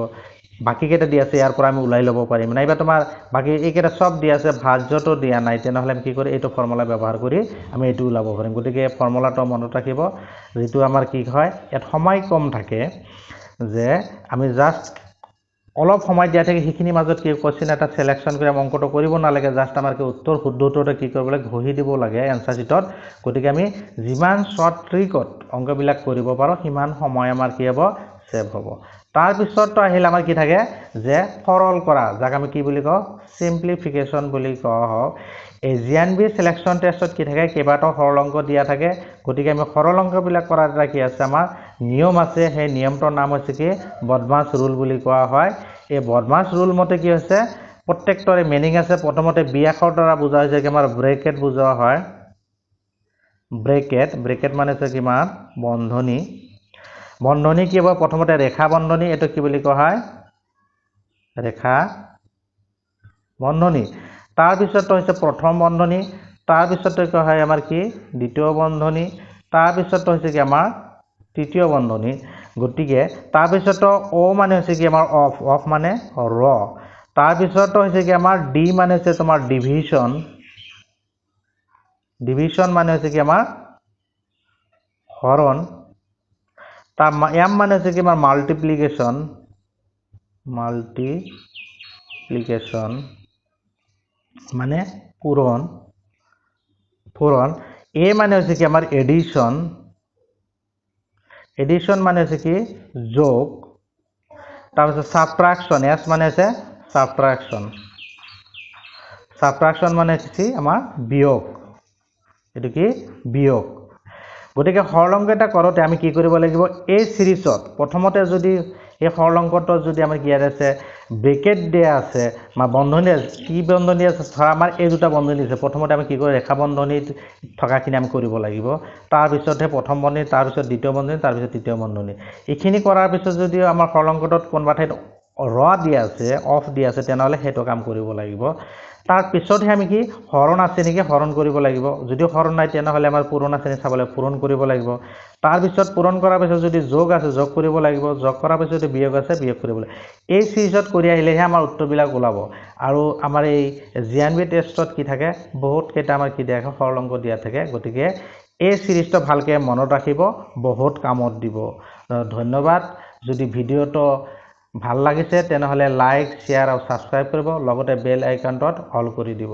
বাকীকেইটা দি আছে ইয়াৰ পৰা আমি ওলাই ল'ব পাৰিম নাইবা তোমাৰ বাকী এইকেইটা সব দি আছে ভাজ্যটো দিয়া নাই তেনেহ'লে আমি কি কৰি এইটো ফৰ্মুলা ব্যৱহাৰ কৰি আমি এইটো ওলাব পাৰিম গতিকে ফৰ্মুলাটো মনত ৰাখিব যিটো আমাৰ কি হয় ইয়াত সময় কম থাকে যে আমি জাষ্ট অলপ সময় দিয়া থাকে সেইখিনি মাজত কি কোৱেশ্চন এটা সিলেকশন কৰি অংকটো কৰিব নালাগে জাষ্ট আমাৰ কি উত্তৰ শুদ্ধ উত্তৰটো কি কৰিব লাগে ঘঁহি দিব লাগে এনসাৰ শিটত গতিকে আমি যিমান শৰ্ট ট্ৰিকত অংকবিলাক কৰিব পাৰো সিমান সময় আমাৰ কি হ'ব সেভ হ'ব তাৰ পিছতটো আহিল আমাৰ কি থাকে যে সৰল কৰা যাক আমি কি বুলি কওঁ সিম্পলিফিকেশন বুলি কোৱা হয় এই জিএনবি সিলেকশন টেষ্টত কি থাকে কেইবাটাও সৰল অংক দিয়া থাকে গতিকে আমি সৰল অংকবিলাক কৰাৰ এটা কি আছে আমাৰ নিয়ম আছে সেই নিয়মটোৰ নাম হৈছে কি বদমাছ ৰুল বুলি কোৱা হয় এই বদমাছ ৰুল মতে কি হৈছে প্ৰত্যেকটোৰে মিনিং আছে প্ৰথমতে বি আখৰৰ দ্বাৰা বুজা হৈছে কি আমাৰ ব্ৰেকেট বুজোৱা হয় ব্ৰেকেট মানে হৈছে কিমান বন্ধনী বন্ধনী কি হ'ব প্ৰথমতে ৰেখা বন্ধনী এটো কি বুলি কোৱা হয় ৰেখা বন্ধনী তাৰ পিছত হৈছে প্ৰথম বন্ধনী তাৰ পিছত কোৱা হয় আমাৰ কি দ্বিতীয় বন্ধনী তাৰ পিছত হৈছে কি আমাৰ তৃতীয় বন্ধনী গতিকে তাৰ পিছত ও মানে হৈছে কি আমাৰ অফ মানে ৰ তাৰ পিছত হৈছে কি আমাৰ ডি মানে হৈছে তোমাৰ ডিভিশন মানে হৈছে কি আমাৰ হৰণ তাৰ এম মানে হৈছে কি আমাৰ মাল্টিপ্লিকেশন মানে পূৰণ এ মানে হৈছে কি আমাৰ এডিশন মানে হৈছে কি যোগ তাৰপিছত সাবট্ৰাকশন এস মানে হৈছে সাবট্ৰাকশন মানে কি আমাৰ বিয়োগ এটো কি বিয়োগ গতিকে সৰল অংক এটা কৰোতে আমি কি কৰিব লাগিব এই সিৰিজত প্ৰথমতে যদি এই সৰল অংকটো যদি আমাৰ কি আছে ব্ৰেকেট দিয়া আছে মা বন্ধনী কি বন্ধনী আছে ধৰা আমাৰ এই দুটা বন্ধনী আছে প্ৰথমতে আমি কি কৰি ৰেখা বন্ধনীত থকাখিনি আমি কৰিব লাগিব তাৰ পিছতহে প্ৰথম বন্ধনী তাৰ পিছত দ্বিতীয় বন্ধনী তাৰ পিছত তৃতীয় বন্ধনী এইখিনি কৰাৰ পিছত যদি আমাৰ সৰল অংকটোত কোনবা ঠাইত ৰ দিয়া আছে অফ দিয়া আছে তেনেহ'লে হেটো কাম কৰিব লাগিব তাৰ পিছতহে আমি কি হৰণ আছে নেকি হৰণ কৰিব লাগিব যদি হৰণ নাই তেনেহ'লে আমাৰ পূৰণ আছে নে চাবলৈ পূৰণ কৰিব লাগিব তাৰ পিছত পূৰণ কৰাৰ পিছত যদি যোগ আছে যোগ কৰিব লাগিব যোগ কৰাৰ পিছত যদি বিয়োগ আছে বিয়োগ কৰিব লাগিব এই সিৰিজত কৰি আহিলেহে আমাৰ উত্তৰবিলাক ওলাব আৰু আমাৰ এই জিএনবি টেষ্টত কি থাকে বহুত কেইটা আমাৰ কি দিয়া সৰল অংক দিয়া থাকে গতিকে এই সিৰিজটো ভালকে মনত ৰাখিব বহুত কামত দিব ধন্যবাদ যদি ভিডিওটো ভাল লাগিছে তেনেহ'লে লাইক শেয়াৰ আৰু সাবস্ক্ৰাইব কৰিব লগতে বেল আইকনটোত অল কৰি দিব